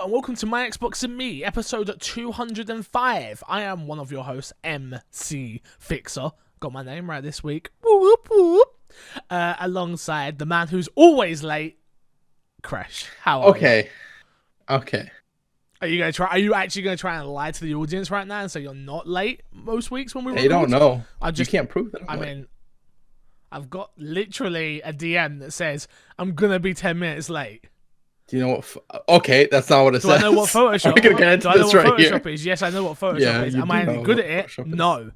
and welcome to My Xbox and Me, episode 205. I am one of your hosts, MC Fixer. Got my name right this week. Whoop, whoop. Alongside the man who's always late, Crash. How are you? Okay. Are you actually gonna try and lie to the audience right now and say you're not late most weeks when we record? They don't know. You can't prove that. I mean, I've got literally a DM that says I'm gonna be 10 minutes late. Do you know what? Okay, that's not what it says. Do I know what Photoshop? We're gonna get into this right here. Photoshop is? Yes, I know what Photoshop is. Am I any good at it? No.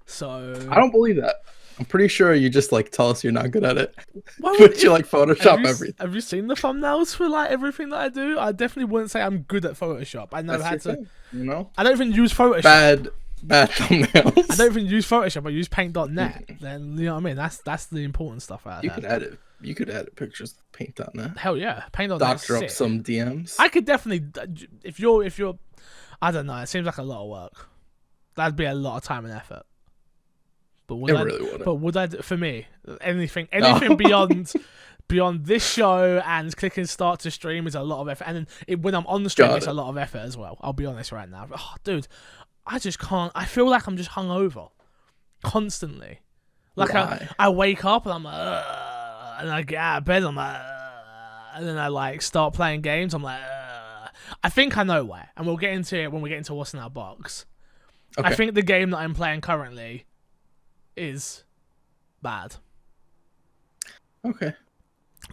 So I don't believe that. I'm pretty sure you just tell us you're not good at it. But you Photoshop everything. Have you seen the thumbnails for everything that I do? I definitely wouldn't say I'm good at Photoshop. I know how to. Thing, you know. I don't even use Photoshop. Bad thumbnails. I don't even use Photoshop. I use Paint.net. Then you know what I mean. That's the important stuff out there. You could edit pictures with Paint.net. Hell yeah, Paint.net. Doctor up some DMs. I could definitely. If you're, I don't know. It seems like a lot of work. That'd be a lot of time and effort. But would I? For me, anything beyond this show and clicking start to stream is a lot of effort. And then when I'm on the stream, it's a lot of effort as well. I'll be honest right now. Oh, dude, I just can't. I feel like I'm just hungover constantly. I wake up and I'm like, and I get out of bed. I'm like, and then I start playing games. I'm like, I think I know why, and we'll get into it when we get into what's in our box. Okay. I think the game that I'm playing currently is bad. Okay.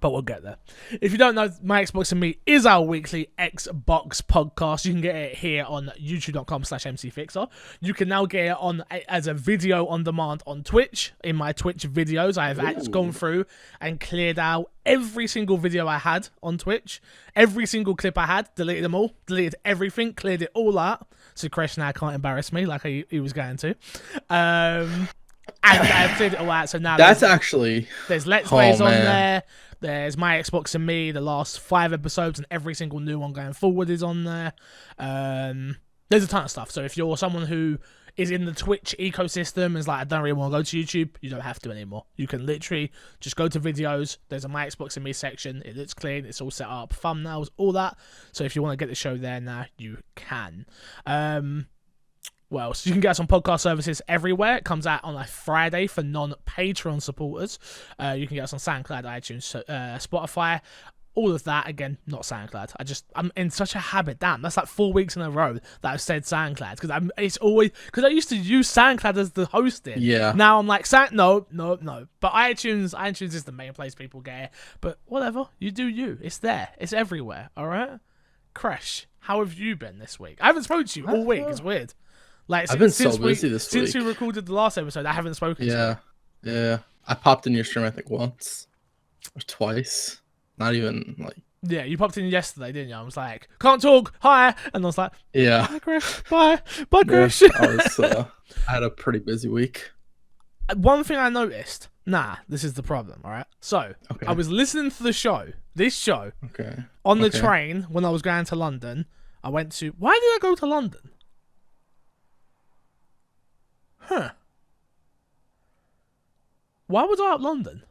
But we'll get there. If you don't know, My Xbox and Me is our weekly Xbox podcast. You can get it here on youtube.com/mcfixer. You can now get it as a video on demand on Twitch. In my Twitch videos, I have gone through and cleared out every single video I had on Twitch. Every single clip I had, deleted them all, deleted everything, cleared it all out. So Chris now can't embarrass me like he was going to. And I've cleared it all out. So now there's Let's Plays on there. There's My Xbox and Me, the last 5 episodes, and every single new one going forward is on there. There's a ton of stuff. So if you're someone who is in the Twitch ecosystem and is like, I don't really want to go to YouTube, you don't have to anymore. You can literally just go to videos. There's a My Xbox and Me section. It looks clean. It's all set up. Thumbnails, all that. So if you want to get the show there now, you can. Well, so you can get us on podcast services everywhere. It comes out on a Friday for non-Patreon supporters. You can get us on SoundCloud, iTunes, Spotify, all of that. Again, not SoundCloud. I'm in such a habit. Damn, that's 4 weeks in a row that I've said SoundCloud because I used to use SoundCloud as the hosting. Yeah. Now I'm like, no. But iTunes is the main place people get it. But whatever, you do you. It's there. It's everywhere. All right. Crash, how have you been this week? I haven't spoken to you all week. It's weird. I've been so busy this week. Since we recorded the last episode, I haven't spoken to you. Yeah. I popped in your stream, I think, once or twice. Not even, Yeah, you popped in yesterday, didn't you? I was like, can't talk, hi! And I was like, yeah. Bye, Chris. Bye, Chris. I had a pretty busy week. One thing I noticed, this is the problem, all right? So, I was listening to this show, on the train when I was going to London. I went to, why did I go to London? Huh. Why was I at London?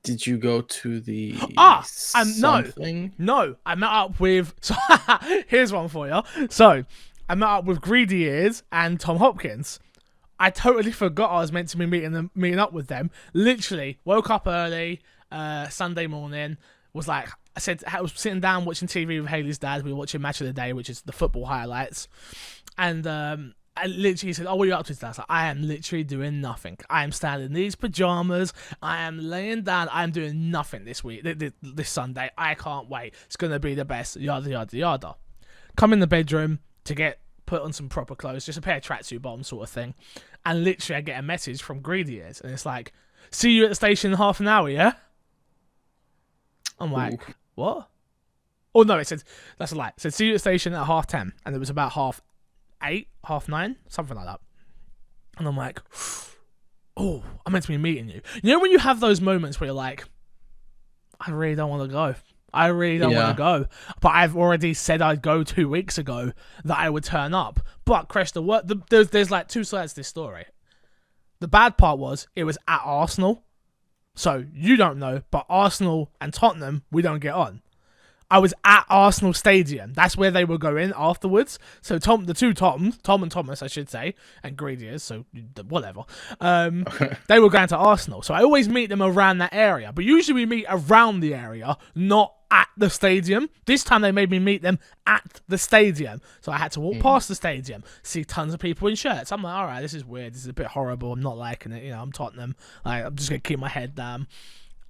Did you go to the something? No, I met up with... So, here's one for you. So, I met up with Greedy Ears and Tom Hopkins. I totally forgot I was meant to be meeting up with them. Literally, woke up early, Sunday morning, I was sitting down watching TV with Haley's dad. We were watching Match of the Day, which is the football highlights. And... I literally said, what are you up to today? I was like, I am literally doing nothing. I am standing in these pajamas. I am laying down. I am doing nothing this week, this Sunday. I can't wait. It's going to be the best. Yada, yada, yada. Come in the bedroom to put on some proper clothes, just a pair of tracksuit bottoms sort of thing. And literally I get a message from Greedy Ears. And it's like, see you at the station in half an hour, yeah? I'm like, what? Oh, no, it said, that's a lie. It said, see you at the station at 10:30. And it was about 8:30, 9:30, something like that. And I'm like, oh, I'm meant to be meeting you. You know when you have those moments where you're like, I really don't want to go. I really don't want to go. But I've already said I'd go 2 weeks ago that I would turn up. But Chris, there's 2 sides to this story. The bad part was it was at Arsenal. So you don't know, but Arsenal and Tottenham, we don't get on. I was at Arsenal Stadium. That's where they were going afterwards. So Tom and Thomas, I should say, and Greedy, so whatever. They were going to Arsenal. So I always meet them around that area. But usually we meet around the area, not at the stadium. This time they made me meet them at the stadium. So I had to walk past the stadium, see tons of people in shirts. I'm like, all right, this is weird. This is a bit horrible. I'm not liking it. I'm Tottenham. I'm just going to keep my head down.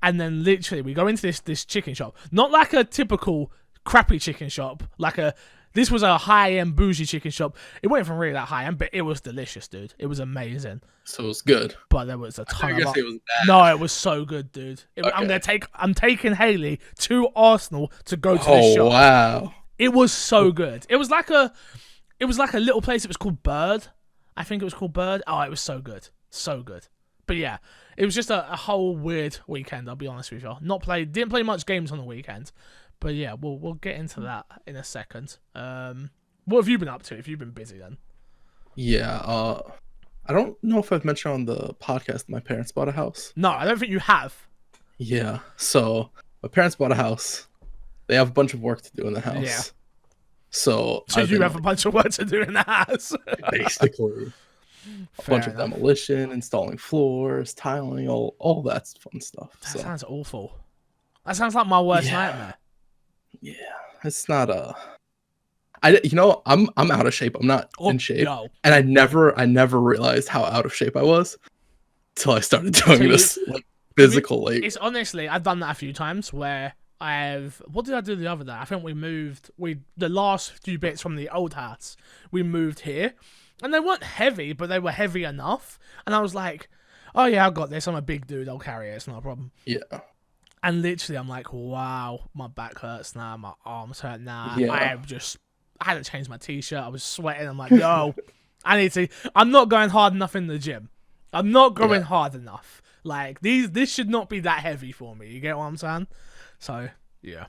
And then literally we go into this chicken shop. Not like a typical crappy chicken shop. This was a high-end bougie chicken shop. It wasn't even really that high-end, but it was delicious, dude. It was amazing. So it was good. But there was a ton of... it was bad. No, it was so good, dude. Okay. I'm taking Haley to Arsenal to go to this shop. Oh, wow. It was so good. It was like a little place. It was called Bird. I think it was called Bird. Oh, it was so good. So good. But yeah, it was just a whole weird weekend, I'll be honest with you. Didn't play much games on the weekend. But yeah, we'll get into that in a second. What have you been up to if you've been busy then? Yeah, I don't know if I've mentioned on the podcast that my parents bought a house. No, I don't think you have. Yeah, so my parents bought a house. They have a bunch of work to do in the house. Yeah. So you have a bunch of work to do in the house. Basically. A bunch of demolition, installing floors, tiling, all that fun stuff. That sounds awful. That sounds like my worst nightmare. Yeah, it's not I'm out of shape. I'm not in shape, and I never realized how out of shape I was till I started doing this physical. It's honestly, I've done that a few times where what did I do the other day? I think the last few bits from the old house, we moved here. And they weren't heavy, but they were heavy enough. And I was like, oh yeah, I got this. I'm a big dude. I'll carry it. It's not a problem. Yeah. And literally, I'm like, wow, my back hurts now. My arms hurt now. Yeah. I had to change my t-shirt. I was sweating. I'm like, yo, I'm not going hard enough in the gym. I'm not going hard enough. Like, this should not be that heavy for me. You get what I'm saying? So, yeah.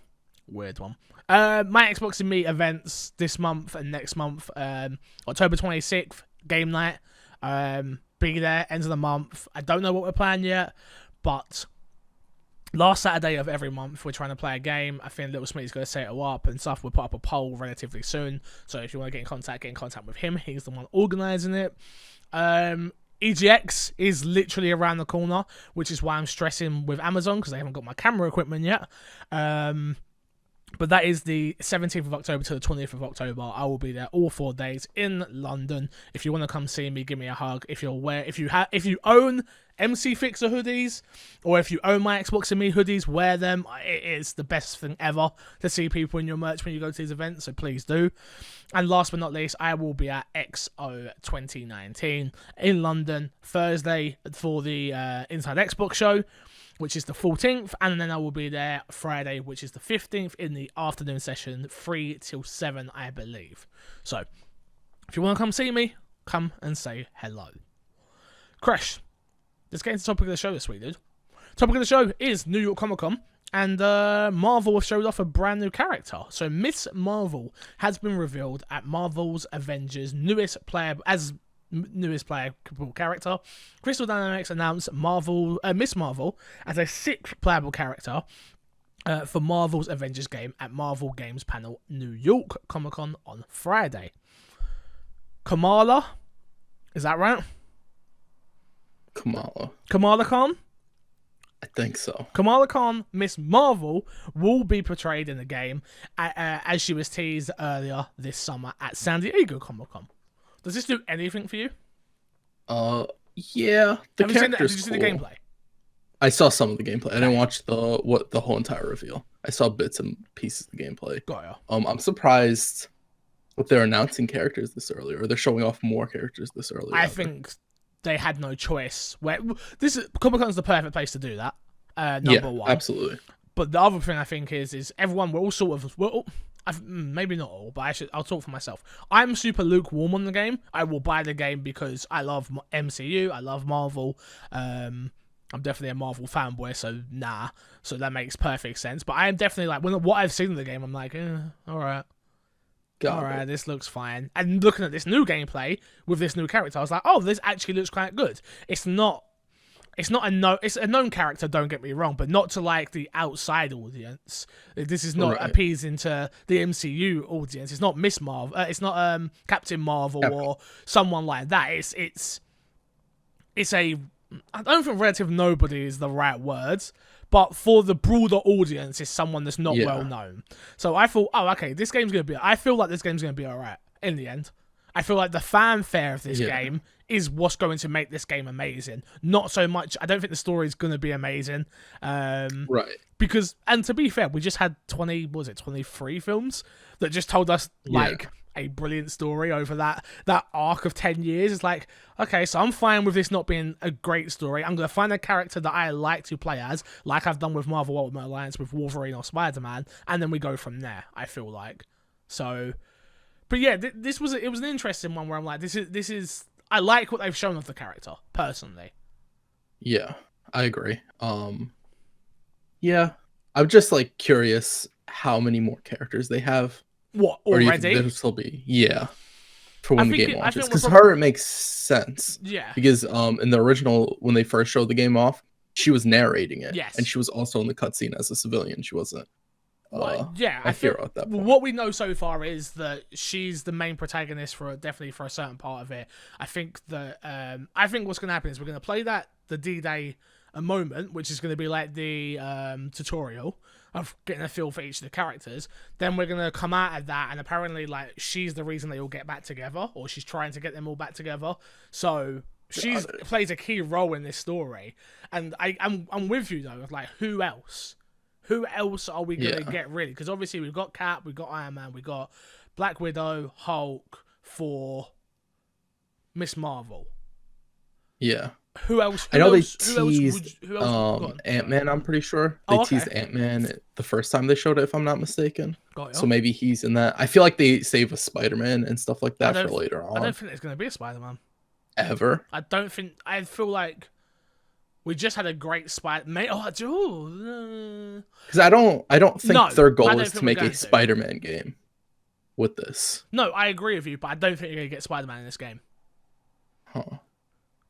Weird one. My Xbox and Me events this month and next month. October 26th, game night. Be there, end of the month. I don't know what we're playing yet, but last Saturday of every month, we're trying to play a game. I think Little Smitty's going to set it up and stuff. We'll put up a poll relatively soon. So if you want to get in contact with him. He's the one organising it. EGX is literally around the corner, which is why I'm stressing with Amazon, because they haven't got my camera equipment yet. But that is the 17th of October to the 20th of October. I will be there all 4 days in London. If you want to come see me, give me a hug. If you own MC Fixer hoodies, or if you own my Xbox and Me hoodies, wear them. It is the best thing ever to see people in your merch when you go to these events, so please do. And last but not least, I will be at XO 2019 in London Thursday for the Inside Xbox show, which is the 14th, and then I will be there Friday, which is the 15th, in the afternoon session, 3 till 7, I believe. So, if you want to come see me, come and say hello. Crash, let's get into the topic of the show this week, dude. Topic of the show is New York Comic Con, and Marvel have showed off a brand new character. So, Miss Marvel has been revealed at Marvel's Avengers' newest playable character. Crystal Dynamics announced Miss Marvel as a 6th playable character for Marvel's Avengers game at Marvel Games Panel New York Comic Con on Friday. Kamala, is that right? Kamala Khan? I think so. Kamala Khan, Miss Marvel, will be portrayed in the game as she was teased earlier this summer at San Diego Comic Con. Does this do anything for you? Yeah. Did you see the gameplay? I saw some of the gameplay. I didn't watch the whole entire reveal. I saw bits and pieces of the gameplay. Got ya. I'm surprised that they're announcing characters this early, or they're showing off more characters this early. I think they had no choice. Comic-Con's the perfect place to do that. Number one. Absolutely. But the other thing I think is everyone, maybe not all, but I'll talk for myself. I'm super lukewarm on the game. I will buy the game because I love MCU, I love Marvel. I'm definitely a Marvel fanboy, so nah. So that makes perfect sense. But I am definitely like, what I've seen in the game, I'm like, alright. Alright, this looks fine. And looking at this new gameplay with this new character, I was like, oh, this actually looks quite good. It's not it's not it's a known character, don't get me wrong, but not to like the outside audience. This is not appeasing to the MCU audience. It's not Miss Marvel. It's not Captain Marvel or someone like that. It's a, I don't think relative nobody is the right words, but for the broader audience, it's someone that's not well known. So I thought, oh, okay, I feel like this game's gonna be alright in the end. I feel like the fanfare of this game is what's going to make this game amazing. Not so much, I don't think the story is going to be amazing. Right. Because, and to be fair, we just had 23 films that just told us, like, a brilliant story over that arc of 10 years. It's like, okay, so I'm fine with this not being a great story. I'm going to find a character that I like to play as, like I've done with Marvel Ultimate Alliance with Wolverine or Spider-Man, and then we go from there, I feel like. So... But yeah, it was an interesting one where I'm like, this is I like what they've shown of the character personally. Yeah, I agree. Yeah, I'm just like curious how many more characters they have. What already? Or do you think this will be for when the game launches? Because it makes sense. Yeah. Because in the original, when they first showed the game off, she was narrating it. Yes. And she was also in the cutscene as a civilian. She wasn't. I feel at that point. What we know so far is that she's the main protagonist definitely for a certain part of it. I think that I think what's going to happen is we're going to play the D-Day moment, which is going to be like the tutorial of getting a feel for each of the characters. Then we're going to come out of that, and apparently like she's the reason they all get back together, or she's trying to get them all back together. So she plays a key role in this story, and I'm with you though. Like, who else? Who else are we going to get, really? Because obviously we've got Cap, we've got Iron Man, we've got Black Widow, Hulk, Thor, Miss Marvel. Yeah. Who else? I know they teased Ant-Man, I'm pretty sure. They teased Ant-Man the first time they showed it, if I'm not mistaken. So maybe he's in that. I feel like they save a Spider-Man and stuff like that for later on. I don't think there's going to be a Spider-Man. Ever? I feel like... We just had a great Spider. Because I don't think their goal is to make a Spider-Man game with this. No, I agree with you, but I don't think you're gonna get Spider-Man in this game. Huh?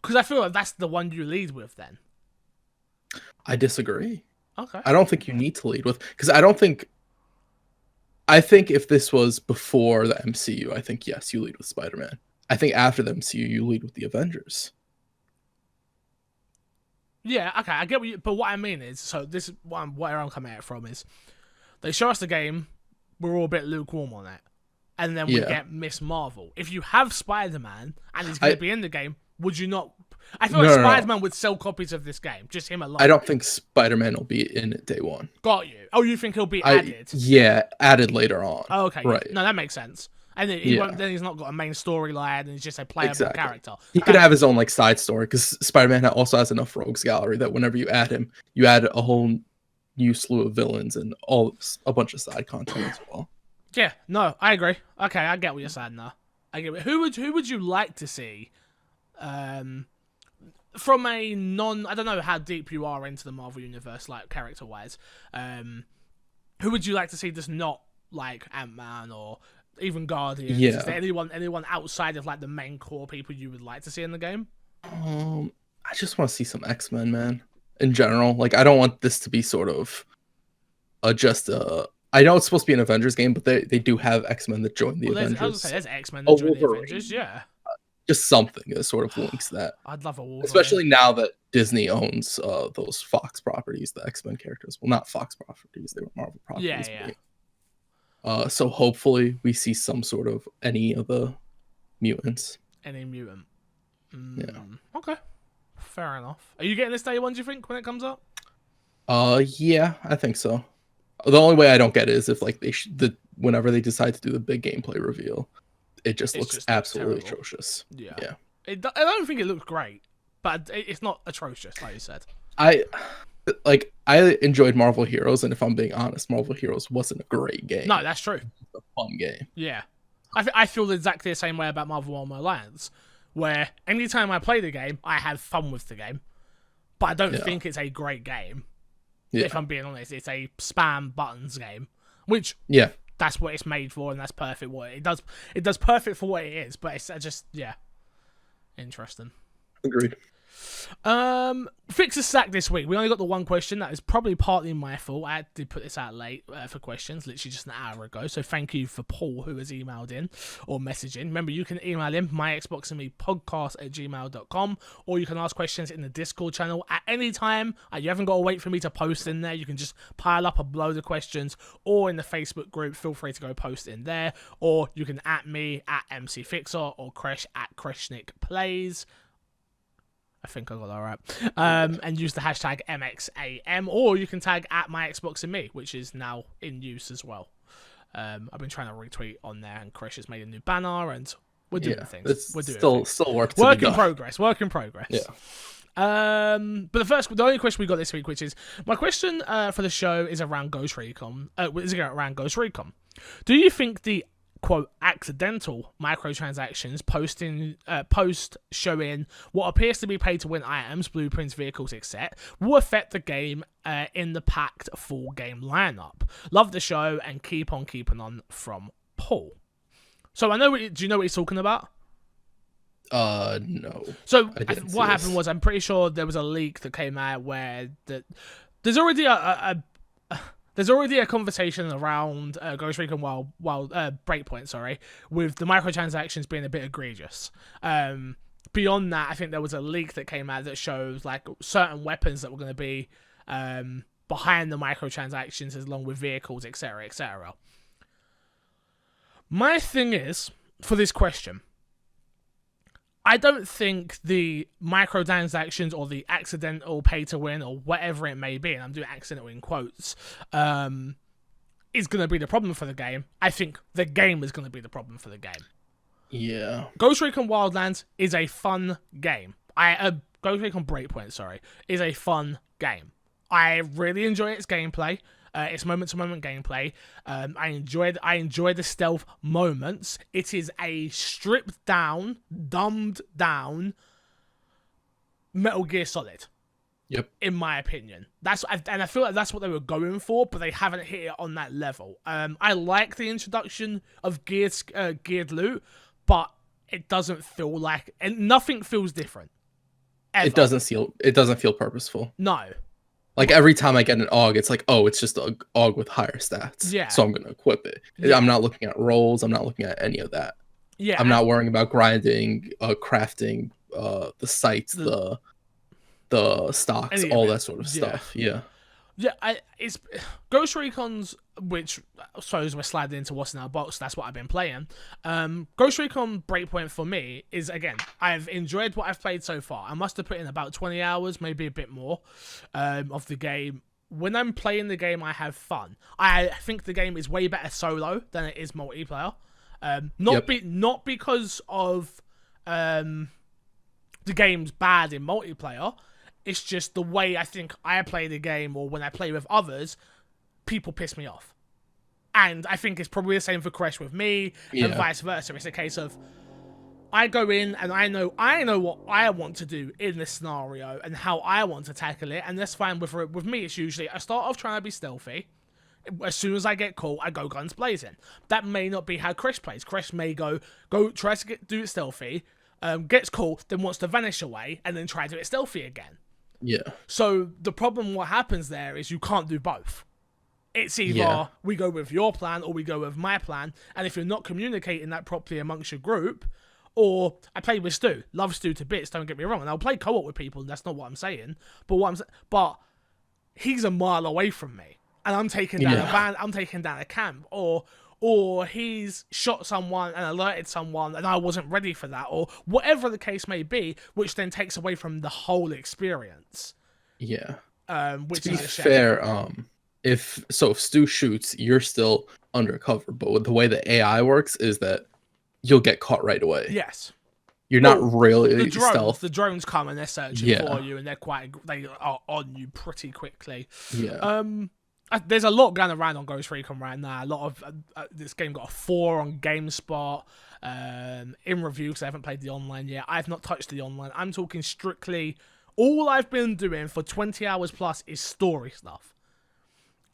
Because I feel like that's the one you lead with. Then I disagree. Okay. I don't think you need to lead with, because I think if this was before the MCU, I think yes, you lead with Spider-Man. I think after the MCU, you lead with the Avengers. Yeah, okay, I get what you... But what I mean is... So this is where I'm coming at it from is... They show us the game, we're all a bit lukewarm on it. And then we get Miss Marvel. If you have Spider-Man, and he's going to be in the game, would you not... I feel like Spider-Man would sell copies of this game, just him alone. I don't think Spider-Man will be in it day one. Got you. Oh, you think he'll be added? Yeah, added later on. Oh, okay. Right. No, that makes sense. And then, then he's not got a main storyline, and he's just a playable character. He could have his own like side story, because Spider-Man also has enough rogues gallery that whenever you add him, you add a whole new slew of villains and a bunch of side content as well. Yeah, no, I agree. Okay, I get what you're saying now. I get it. Who would you like to see? From a I don't know how deep you are into the Marvel universe, like character wise. Who would you like to see that's not like Ant-Man or even Guardians? Yeah. Is there anyone outside of like the main core people you would like to see in the game? I just want to see some X-Men, man. In general, like I don't want this to be sort of I know it's supposed to be an Avengers game, but they do have X-Men that join the Avengers. I was gonna say there's X-Men that join the Avengers, yeah. Just something that sort of links that. I'd love a Wolverine. Especially now that Disney owns those Fox properties, the X-Men characters. Well, not Fox properties, they were Marvel properties. Yeah. So hopefully we see some sort of any of the mutants. Any mutant. Yeah. Okay. Fair enough. Are you getting this day one, do you think, when it comes up? Yeah, I think so. The only way I don't get it is if like whenever they decide to do the big gameplay reveal, it just looks absolutely atrocious. Yeah. I don't think it looks great, but it's not atrocious, like you said. I enjoyed Marvel Heroes, and if I'm being honest, Marvel Heroes wasn't a great game. No, that's true. It's a fun game. Yeah. I feel exactly the same way about Marvel Ultimate Alliance, where anytime I play the game, I have fun with the game, but I don't think it's a great game. Yeah. If I'm being honest, it's a spam buttons game, which that's what it's made for, and that's perfect. What it does, perfect for what it is. But it's just interesting. Agreed. Fix a sack this week. We only got the one question. That is probably partly my fault. I did put this out late for questions, literally just an hour ago. So thank you for Paul, who has emailed in or messaged in. Remember, you can email him, myxboxandmepodcast@gmail.com, or you can ask questions in the Discord channel at any time. You haven't got to wait for me to post in there. You can just pile up a load of questions, or in the Facebook group, feel free to go post in there, or you can at me at MCFixer or Kresh at KreshnickPlays. I think I got that right. And use the hashtag MXAM, or you can tag at myxboxandme, which is now in use as well. I've been trying to retweet on there, and Chris has made a new banner, and we're doing things. We're doing still work in progress. Work in progress. Yeah. But the only question we got this week, which is my question for the show, is around Ghost Recon. Do you think the quote accidental microtransactions post showing what appears to be pay to win items, blueprints, vehicles, etc., will affect the game in the packed full game lineup? Love the show and keep on keeping on, from Paul. So do you know what he's talking about? No. So what happened was, I'm pretty sure there was a leak that came out where there's already a conversation around Ghost Recon Breakpoint, with the microtransactions being a bit egregious. Beyond that, I think there was a leak that came out that shows like certain weapons that were going to be behind the microtransactions, along with vehicles, etc., etc. My thing is, for this question, I don't think the microtransactions or the accidental pay to win or whatever it may be, and I'm doing accidental in quotes, is going to be the problem for the game. I think the game is going to be the problem for the game. Yeah. Ghost Recon Wildlands is a fun game. Ghost Recon Breakpoint, is a fun game. I really enjoy its gameplay. It's moment-to-moment gameplay. I enjoy the stealth moments. It is a stripped down, dumbed down Metal Gear Solid. Yep. In my opinion, I feel like that's what they were going for, but they haven't hit it on that level. I like the introduction of geared loot, but it doesn't feel like, and nothing feels different. Ever. It doesn't feel purposeful. No. Like every time I get an AUG, it's like, oh, it's just an AUG with higher stats. Yeah. So I'm going to equip it. Yeah. I'm not looking at rolls. I'm not looking at any of that. Yeah. I'm not worrying about grinding, crafting, the sights, the stocks, all that sort of stuff. Yeah. Yeah, it's Ghost Recon's, which I suppose we're sliding into what's in our box. That's what I've been playing. Ghost Recon Breakpoint for me is, again, I've enjoyed what I've played so far. I must have put in about 20 hours, maybe a bit more, of the game. When I'm playing the game, I have fun. I think the game is way better solo than it is multiplayer. Not because of the game's bad in multiplayer. It's just the way I think I play the game, or when I play with others, people piss me off. And I think it's probably the same for Kresh with me, and vice versa. It's a case of, I go in and I know what I want to do in this scenario and how I want to tackle it, and that's fine. With me, it's usually I start off trying to be stealthy. As soon as I get caught, I go guns blazing. That may not be how Kresh plays. Kresh may go tries to do it stealthy, gets caught, then wants to vanish away, and then try to do it stealthy again. Yeah. So the problem, what happens there is you can't do both. It's either we go with your plan or we go with my plan, and if you're not communicating that properly amongst your group, or I play with Stu, love Stu to bits, don't get me wrong, and I'll play co-op with people, that's not what I'm saying, but he's a mile away from me, and I'm taking down a van, I'm taking down a camp, or he's shot someone and alerted someone and I wasn't ready for that, or whatever the case may be, which then takes away from the whole experience. Yeah. Which to be is a shame. fair, if Stu shoots, you're still undercover, but with the way the AI works is that you'll get caught right away. Yes. You're not really stealth. The drones come and they're searching for you, and they are on you pretty quickly. Yeah. There's a lot going around on Ghost Recon right now. A lot of this game got a 4 on GameSpot in review, because I haven't played the online yet. I've not touched the online. I'm talking strictly, all I've been doing for 20 hours plus is story stuff.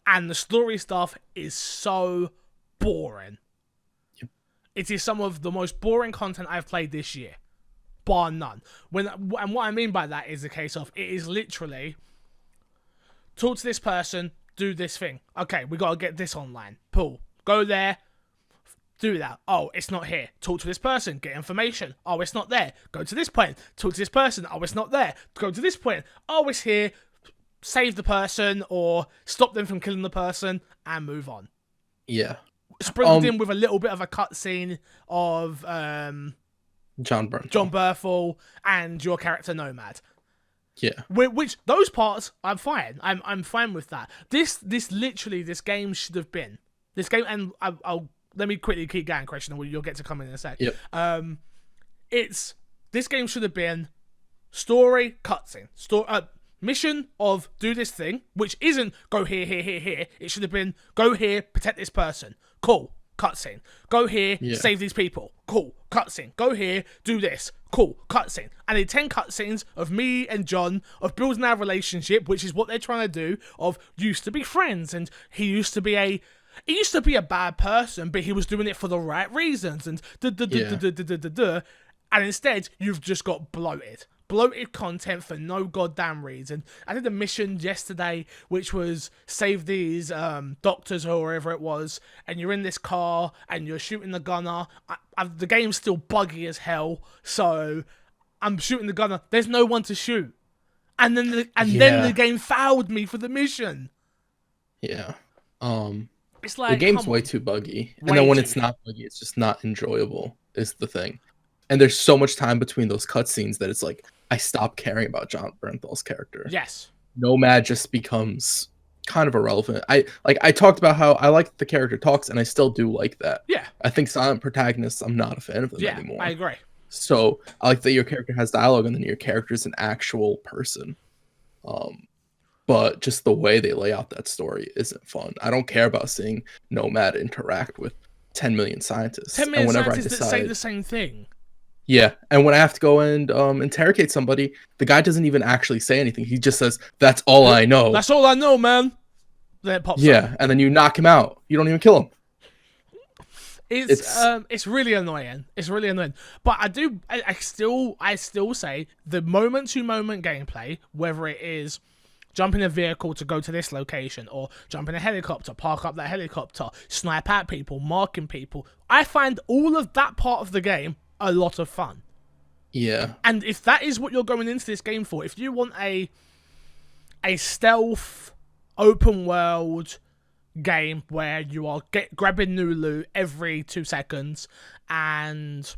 And the story stuff is so boring. Yep. It is some of the most boring content I've played this year. bar none. And what I mean by that is the case of, it is literally, talk to this person, do this thing. Okay, we got to get this online. Pull. Go there. Do that. Oh, it's not here. Talk to this person. Get information. Oh, it's not there. Go to this point. Talk to this person. Oh, it's not there. Go to this point. Oh, it's here. Save the person or stop them from killing the person and move on. Yeah. Sprinkled in with a little bit of a cutscene of John Bernthal and your character Nomad. Yeah. Which those parts I'm fine. I'm fine with that. This game should have been this game, and I'll let me quickly keep going, Christian, and you'll get to come in a sec. Yep. This game should have been story cutscene, mission of do this thing, which isn't go here. It should have been go here, protect this person. Cool. Cutscene. Go here, save these people. Cool. Cutscene. Go here, do this. Cool. Cutscene. And in 10 cutscenes of me and John, of building our relationship, which is what they're trying to do, of used to be friends, and he used to be a bad person, but he was doing it for the right reasons, and and instead you've just got bloated content for no goddamn reason. I did a mission yesterday which was save these doctors or wherever it was, and you're in this car and you're shooting the gunner. The game's still buggy as hell, so I'm shooting the gunner. There's no one to shoot, and then the game fouled me for the mission. Yeah. It's like the game's way too buggy, and then when it's not buggy, it's just not enjoyable. Is the thing. And there's so much time between those cutscenes that it's like I stop caring about John Bernthal's character. Yes. Nomad just becomes kind of irrelevant. I talked about how I like the character talks, and I still do like that. Yeah. I think silent protagonists, I'm not a fan of them anymore. I agree. So I like that your character has dialogue, and then your character is an actual person. But just the way they lay out that story isn't fun. I don't care about seeing Nomad interact with 10 million scientists. 10 million scientists that say the same thing. Yeah, and when I have to go and interrogate somebody, the guy doesn't even actually say anything. He just says, "That's all I know." That's all I know, man. Then it pops up. And then you knock him out. You don't even kill him. It's really annoying. It's really annoying. But I still say the moment-to-moment gameplay, whether it is jump in a vehicle to go to this location, or jump in a helicopter, park up that helicopter, snipe at people, marking people, I find all of that part of the game a lot of fun. Yeah. And if that is what you're going into this game for, if you want a stealth, open world game where you are grabbing new loot every 2 seconds, and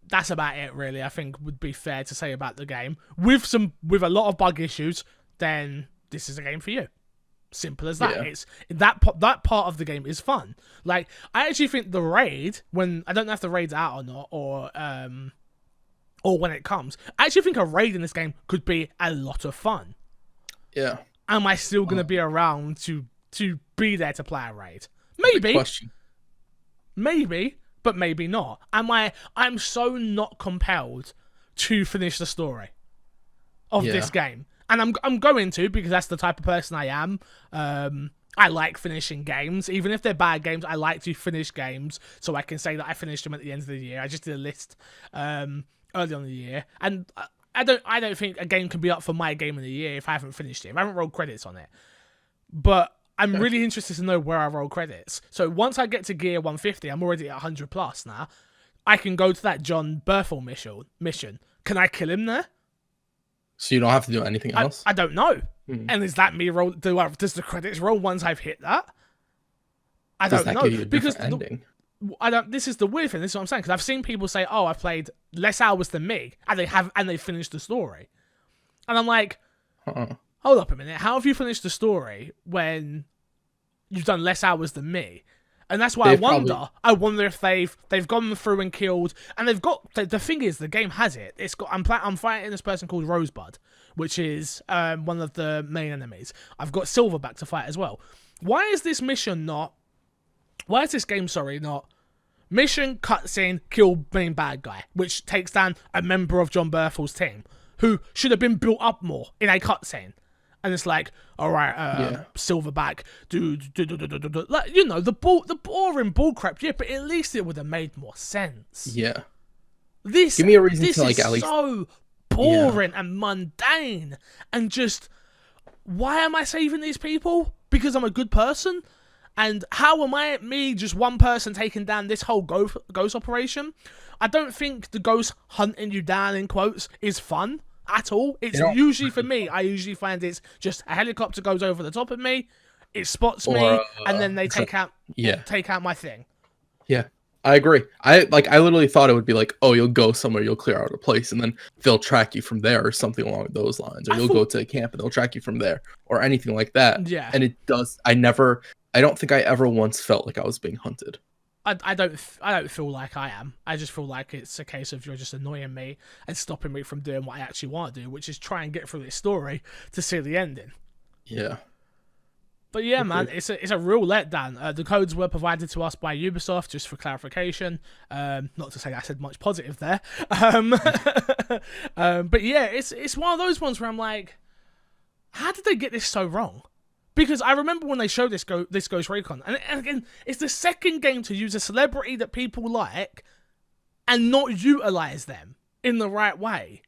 that's about it really, I think would be fair to say about the game, with a lot of bug issues, then this is a game for you. Simple as that. Yeah. It's that part of the game is fun. Like, I actually think the raid, when I don't know if the raid's out or not, or when it comes, I actually think a raid in this game could be a lot of fun. Yeah. Am I still gonna be around to be there to play a raid? Maybe. Question. Maybe, but maybe not. I'm so not compelled to finish the story of this game. And I'm going to, because that's the type of person I am. I like finishing games. Even if they're bad games, I like to finish games so I can say that I finished them at the end of the year. I just did a list early on in the year. And I don't think a game can be up for my game of the year if I haven't finished it. If I haven't rolled credits on it. But I'm really interested to know where I roll credits. So once I get to gear 150, I'm already at 100 plus now. I can go to that John Bernthal mission. Can I kill him there? So you don't have to do anything else? I don't know. And is that me roll? Does the credits roll once I've hit that? I don't know. Give you a because ending? This is the weird thing. This is what I'm saying, because I've seen people say, "Oh, I've played less hours than me," and they finished the story, and I'm like, hold up a minute. How have you finished the story when you've done less hours than me? And that's why I wonder if they've gone through and killed, and they've got the thing is, the game has it. It's got I'm fighting this person called Rosebud, which is one of the main enemies. I've got Silverback to fight as well. Why is this game not mission cutscene kill main bad guy, which takes down a member of John Berthal's team who should have been built up more in a cutscene? And it's like, all right, Silverback, like, you know, the boring bullcrap. Yeah, but at least it would have made more sense. Yeah. This Give me a reason this to like is at least. so Yeah. boring and mundane, and just why am I saving these people? Because I'm a good person? And how am I, me, just one person taking down this whole ghost operation? I don't think the ghost hunting you down, in quotes, is fun at all. It's usually, for me, I usually find it's just a helicopter goes over the top of me, it spots me, and then they take out my thing. Yeah, I agree. I literally thought it would be like, oh, you'll go somewhere, you'll clear out a place, and then they'll track you from there, or something along those lines, or you'll go to a camp and they'll track you from there, or anything like that. Yeah. And it does. I don't think I ever once felt like I was being hunted. I don't feel like I am. I just feel like it's a case of you're just annoying me and stopping me from doing what I actually want to do, which is try and get through this story to see the ending. Yeah. But yeah, man, it's a real letdown. The codes were provided to us by Ubisoft, just for clarification. Not to say I said much positive there. But yeah, it's one of those ones where I'm like, how did they get this so wrong? Because I remember when they showed this Ghost Recon, and again, it's the second game to use a celebrity that people like and not utilize them in the right way.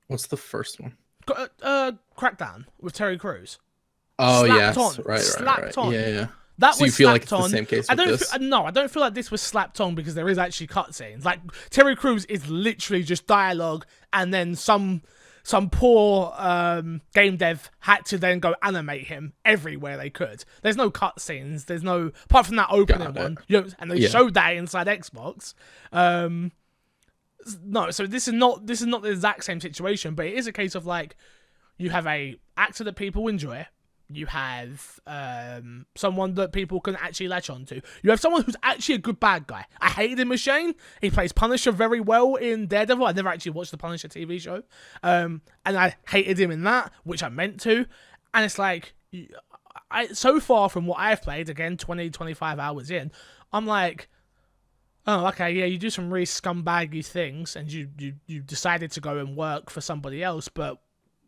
What's the first one? Crackdown with Terry Crews. Oh slapped yes, on. right, Slapped on. Yeah. That so was you feel like it's slapped on. the same case with this? No, I don't feel like this was slapped on because there is actually cutscenes. Like, Terry Crews is literally just dialogue, and then some poor game dev had to then go animate him everywhere they could. There's no cutscenes. There's no, apart from that opening one, and they showed that inside Xbox. No, so this is not the exact same situation, but it is a case of like, you have a actor that people enjoy. You have someone that people can actually latch onto. You have someone who's actually a good bad guy. I hated him as Shane. He plays Punisher very well in Daredevil. I never actually watched the Punisher TV show. And I hated him in that, which I meant to. And it's like, so far from what I've played, again, 20, 25 hours in, I'm like, oh, okay, yeah, you do some really scumbaggy things, and you decided to go and work for somebody else, but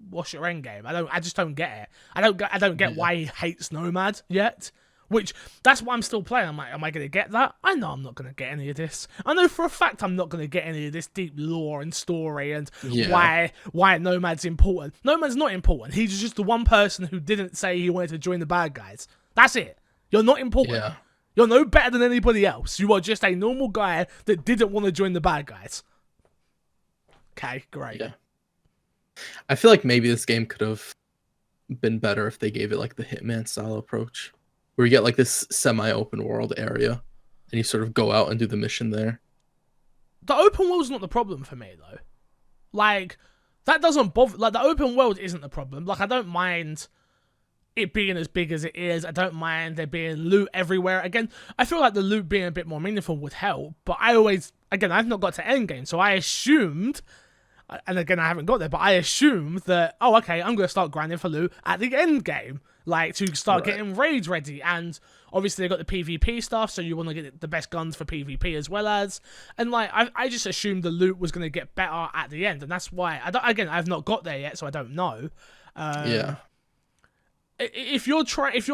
what's your end game? I just don't get it. I don't get why he hates Nomad yet. Which, that's why I'm still playing. I'm like, am I going to get that? I know I'm not going to get any of this. I know for a fact I'm not going to get any of this deep lore and story and why Nomad's important. Nomad's not important. He's just the one person who didn't say he wanted to join the bad guys. That's it. You're not important. Yeah. You're no better than anybody else. You are just a normal guy that didn't want to join the bad guys. Okay, great. Yeah. I feel like maybe this game could have been better if they gave it like the Hitman style approach, where you get like this semi-open world area and you sort of go out and do the mission there. The open world's not the problem for me though. Like, that doesn't bother. Like, the open world isn't the problem. Like, I don't mind it being as big as it is. I don't mind there being loot everywhere. Again, I feel like the loot being a bit more meaningful would help, but I've not got to endgame, so I assumed, and again, I haven't got there, but I assumed that, oh, okay, I'm going to start grinding for loot at the end game, like, to start getting raids ready. And obviously, they got the PvP stuff, so you want to get the best guns for PvP as well as. And, like, I just assumed the loot was going to get better at the end, and that's why, I've not got there yet, so I don't know. Yeah. If you're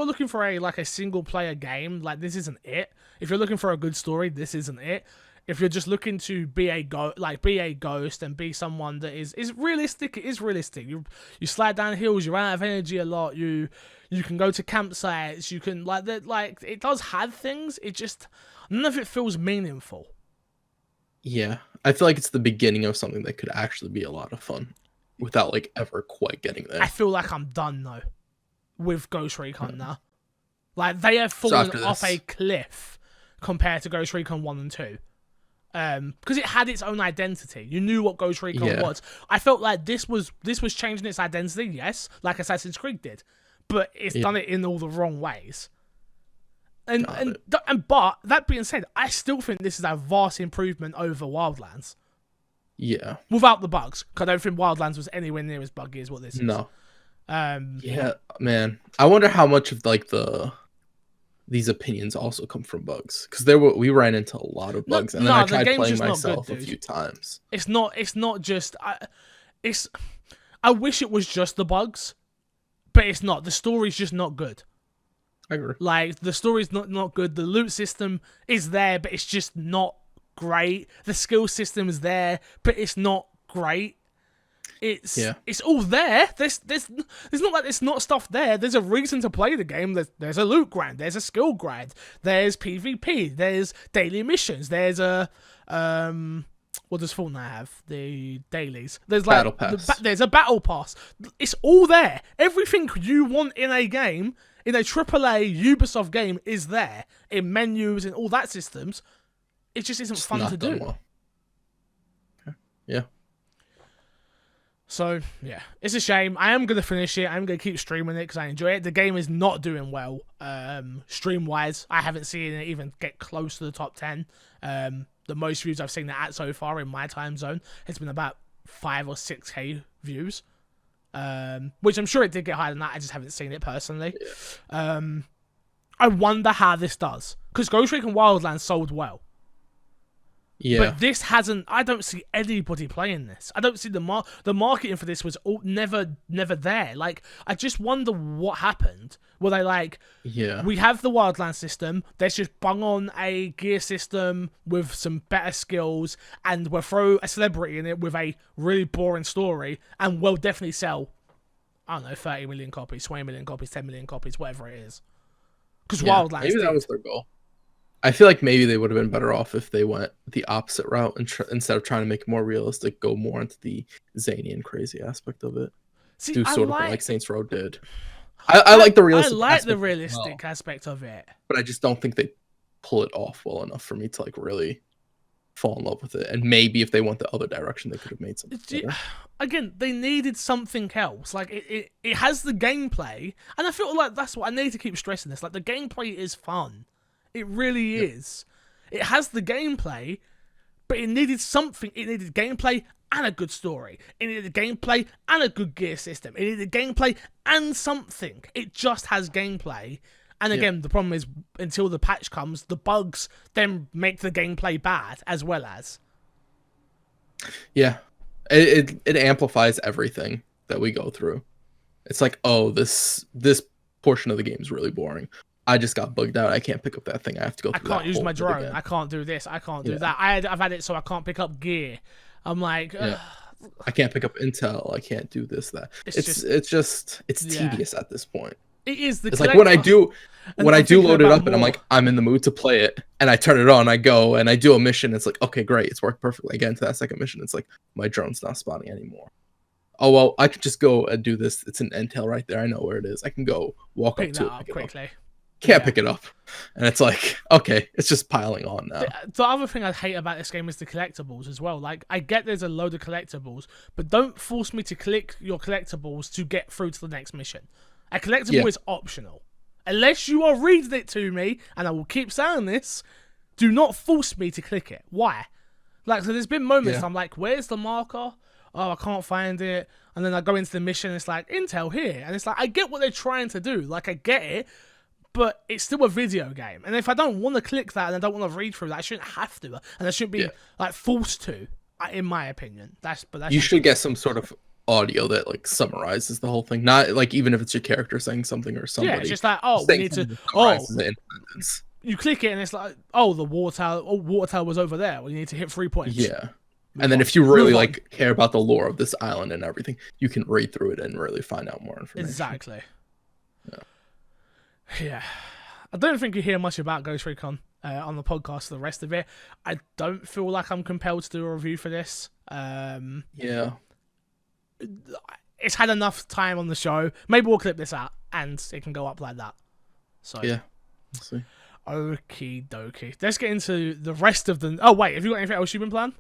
looking for a single player game, like, this isn't it. If you're looking for a good story, this isn't it. If you're just looking to be a ghost and be someone that is realistic, it is realistic. You slide down hills, you're out of energy a lot. You can go to campsites. You can it does have things. It just, none of it feels meaningful. Yeah, I feel like it's the beginning of something that could actually be a lot of fun, without like ever quite getting there. I feel like I'm done though with Ghost Recon now. Like, they have fallen off a cliff compared to Ghost Recon 1 and 2. Because it had its own identity. You knew what Ghost Recon was. I felt like this was changing its identity, yes, like Assassin's Creed did, but it's done it in all the wrong ways. But that being said, I still think this is a vast improvement over Wildlands. Yeah. Without the bugs, because I don't think Wildlands was anywhere near as buggy as what this is. No. Yeah, man. I wonder how much of like these opinions also come from bugs, because we ran into a lot of bugs, and then I tried playing myself a few times. It's not just. I wish it was just the bugs, but it's not. The story's just not good. I agree. Like, the story's not good. The loot system is there, but it's just not great. The skill system is there, but it's not great. It's all there. There's not like there's not stuff there. There's a reason to play the game. There's a loot grind. There's a skill grind. There's PvP. There's daily missions. There's a what does Fortnite have? The dailies. There's like battle pass. There's a battle pass. It's all there. Everything you want in a game, in a AAA Ubisoft game, is there in menus and all that systems. It just isn't fun to do. Well. Okay. Yeah. So, yeah, it's a shame. I am going to finish it. I'm going to keep streaming it because I enjoy it. The game is not doing well, stream-wise. I haven't seen it even get close to the top 10. The most views I've seen it at so far in my time zone has been about 5 or 6k views, which I'm sure it did get higher than that. I just haven't seen it personally. Yeah. I wonder how this does, because Ghost Recon Wildlands sold well. Yeah. But this hasn't. I don't see anybody playing this. I don't see the marketing for this was never there. Like, I just wonder what happened. Were they like, we have the Wildlands system, let's just bung on a gear system with some better skills, and we'll throw a celebrity in it with a really boring story, and we'll definitely sell, I don't know, 30 million copies, 20 million copies, 10 million copies, whatever it is. Because Wildlands maybe that was their goal. I feel like maybe they would have been better off if they went the opposite route and instead of trying to make it more realistic, go more into the zany and crazy aspect of it. See, do sort of like Saints Row did. I like the realistic. I like the realistic aspect of it, but I just don't think they pull it off well enough for me to like really fall in love with it. And maybe if they went the other direction, they could have made something better. Again, they needed something else. Like it has the gameplay, and I feel like that's what I need to keep stressing this. Like, the gameplay is fun. It really is. It has the gameplay, but it needed something. It needed gameplay and a good story. It needed gameplay and a good gear system. It needed gameplay and something. It just has gameplay. And again, the problem is, until the patch comes, the bugs then make the gameplay bad as well as. Yeah. It amplifies everything that we go through. It's like, oh, this portion of the game is really boring. I just got bugged out. I can't pick up that thing. I have to go through I can't use my drone. I can't do this. I can't do that. I've had it so I can't pick up gear. I'm like, I can't pick up intel. I can't do this, that. It's tedious at this point. It is. It's like when I do load it up and I'm like, I'm in the mood to play it, and I turn it on, I go and I do a mission. It's like, okay, great, it's worked perfectly. I get into that second mission. It's like, my drone's not spotting anymore. Oh, well, I could just go and do this. It's an intel right there. I know where it is. I can go walk up to it quickly. Can't pick it up. And it's like, okay, it's just piling on now. The other thing I hate about this game is the collectibles as well. Like, I get there's a load of collectibles, but don't force me to click your collectibles to get through to the next mission. A collectible is optional. Unless you are reading it to me, and I will keep saying this, do not force me to click it. Why? Like, so there's been moments I'm like, where's the marker? Oh, I can't find it. And then I go into the mission, and it's like, intel here. And it's like, I get what they're trying to do. Like, I get it. But it's still a video game. And if I don't want to click that and I don't want to read through that, I shouldn't have to. And I shouldn't be like forced to, in my opinion. You should get some sort of audio that like summarizes the whole thing. Not like, even if it's your character saying something or somebody. Yeah, it's just like, oh, we need to. You click it and it's like, oh, the water tower was over there. Well, you need to hit 3 points. Yeah. And then if you really like care about the lore of this island and everything, you can read through it and really find out more information. Exactly. Yeah, I don't think you hear much about Ghost Recon on the podcast. The rest of it, I don't feel like I'm compelled to do a review for this. It's had enough time on the show. Maybe we'll clip this out and it can go up like that. So yeah, we'll see. Okie dokie. Let's get into the rest of the. Oh wait, have you got anything else you've been playing?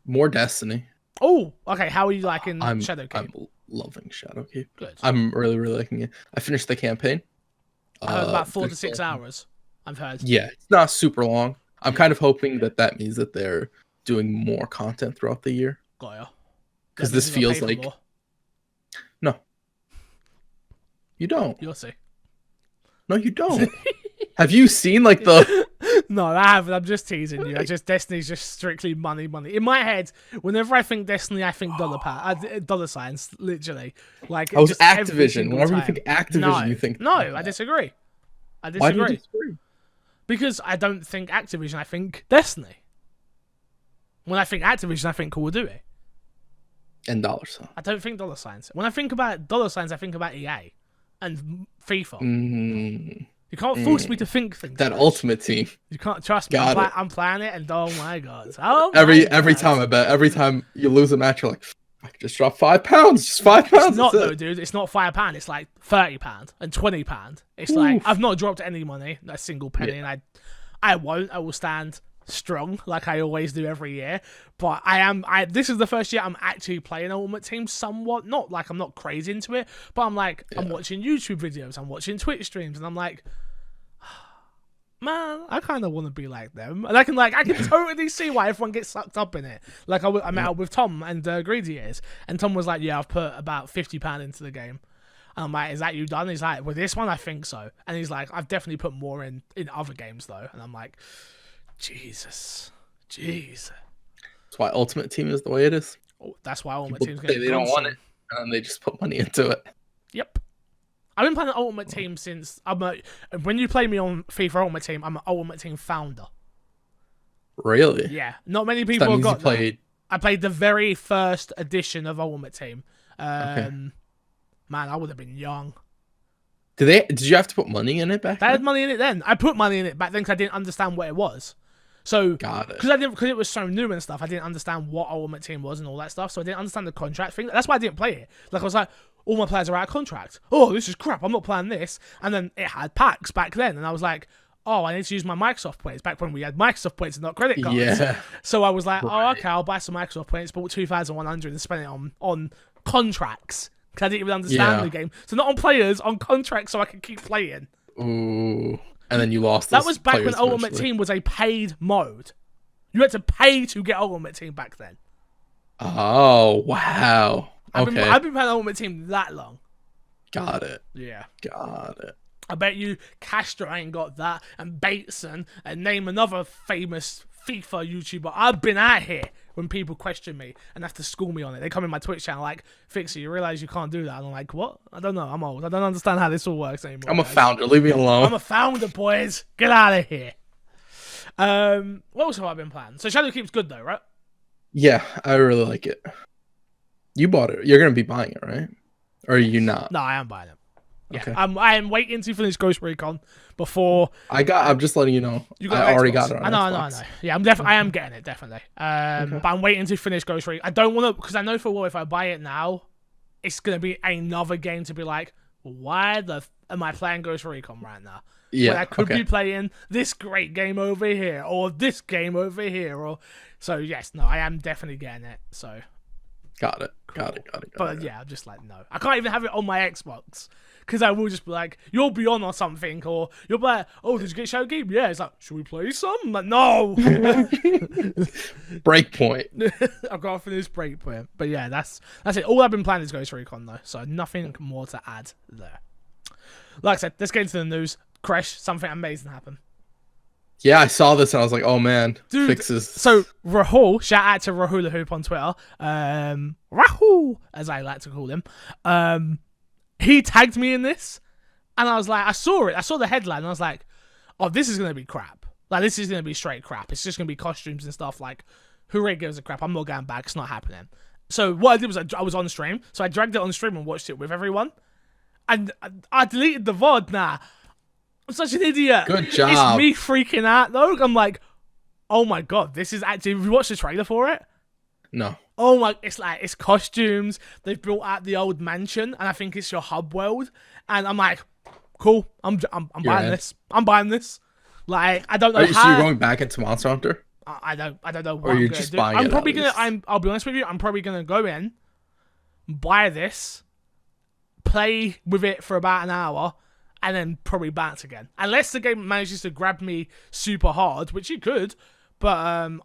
More Destiny. Oh, okay. How are you liking Shadowkeep? I'm loving Shadowkeep. Good. I'm really liking it. I finished the campaign. I heard about 4 to 6 hours. I've heard. Yeah, it's not super long. I'm kind of hoping that means that they're doing more content throughout the year. Got ya. Because this feels like no, you don't. You'll see. No, you don't. Have you seen like the? No, I haven't. I'm just teasing you. Destiny's just strictly money. In my head, whenever I think Destiny, I think dollar signs. Literally, like I was Activision. Whenever you think Activision, you think no. I disagree. Why do you disagree? Because I don't think Activision. I think Destiny. When I think Activision, I think Call of Duty. And dollars. I don't think dollar signs. When I think about dollar signs, I think about EA and FIFA. You can't force me to think things. That Ultimate Team. You can't trust me. I'm playing it, and oh my god! Every time I bet, every time you lose a match, you're like, I could just drop £5. Just £5. It's not though, dude. It's not £5. It's like £30 and £20. It's like I've not dropped any money, not a single penny, and I won't. I will stand strong like I always do every year. But this is the first year I'm actually playing Ultimate Team somewhat. Not like I'm not crazy into it, but I'm like I'm watching YouTube videos, I'm watching Twitch streams, and I'm like, man, I kind of want to be like them, and I can totally see why everyone gets sucked up in it. Like I met up with Tom and Greedy Ears, and Tom was like, yeah, I've put about £50 into the game. And I'm like, is that you done? He's like, with this one, I think so. And he's like, I've definitely put more in other games though. And I'm like, Jesus. That's why Ultimate Team is the way it is. Oh, that's why Ultimate Team's getting they don't want it, and they just put money into it. Yep. I've been playing Ultimate Team since when you play me on FIFA Ultimate Team, I'm an Ultimate Team founder. Really? Yeah. Not many people have got that. I played the very first edition of Ultimate Team. Man, I would have been young. Did you have to put money in it back then? I had money in it then. I put money in it back then because I didn't understand what it was. So, got it. Because it was so new and stuff, I didn't understand what Ultimate Team was and all that stuff. So I didn't understand the contract thing. That's why I didn't play it. Like I was like, all my players are out of contract. Oh, this is crap. I'm not playing this. And then it had packs back then, and I was like, oh, I need to use my Microsoft points. Back when we had Microsoft points and not credit cards. Yeah. So I was like, oh, okay, I'll buy some Microsoft points. Bought 2,100 and spent it on contracts because I didn't even understand the game. So not on players, on contracts, so I could keep playing. Ooh. And then you lost. That was back when Ultimate Team was a paid mode. You had to pay to get Ultimate Team back then. Oh, wow. Okay. I've been playing Ultimate Team that long. Got it. Yeah. Got it. I bet you Castro ain't got that, and Bateson, and name another famous FIFA YouTuber. I've been out here when people question me and have to school me on it. They come in my Twitch channel like, Fixie, you realise you can't do that? And I'm like, what? I don't know. I'm old. I don't understand how this all works anymore. I'm a founder. Leave me alone. I'm a founder, boys. Get out of here. What else have I been playing? So Shadowkeep's good though, right? Yeah, I really like it. You bought it. You're gonna be buying it, right? Or are you not? No, I am buying it. Yeah, okay. I am waiting to finish Ghost Recon before. I'm just letting you know. I already got it. I know. Yeah, I am getting it definitely. But I'm waiting to finish Ghost Recon. I don't want to because I know for a while if I buy it now, it's gonna be another game to be like, why am I playing Ghost Recon right now? Yeah, when I could be playing this great game over here or this game over here, or so. Yes, no, I am definitely getting it. So. Got it. Cool. Got it. But yeah, I'm just like, no. I can't even have it on my Xbox. Because I will just be like, you'll be on or something. Or you'll be like, oh, did you get Shadowkeep? Yeah. It's like, should we play some? I'm like, no. Breakpoint. I've got to finish Breakpoint. But yeah, that's it. All I've been playing is Ghost Recon, though. So nothing more to add there. Like I said, let's get into the news. Crash, something amazing happened. Yeah, I saw this and I was like, oh man, dude, fixes. So Rahul, shout out to Rahula Hoop on Twitter, Rahul, as I like to call him, he tagged me in this, and I was like, I saw the headline, and I was like, oh, this is going to be crap. Like, this is going to be straight crap. It's just going to be costumes and stuff, like, who really gives a crap? I'm not going back, it's not happening. So what I did was I was on stream, so I dragged it on stream and watched it with everyone, and I deleted the VOD now. I'm such an idiot. Good job. It's me freaking out though. I'm like, oh my god, this is actually. Have you watched the trailer for it? No. Oh my, it's costumes. They've built out the old mansion, and I think it's your hub world. And I'm like, cool. I'm buying this. I'm buying this. Like, I don't know how. So you're going back into Monster Hunter? I don't know what or you're just buying it. I'm probably gonna. I'll be honest with you. I'm probably gonna go in, buy this, play with it for about an hour. And then probably bounce again. Unless the game manages to grab me super hard, which it could. But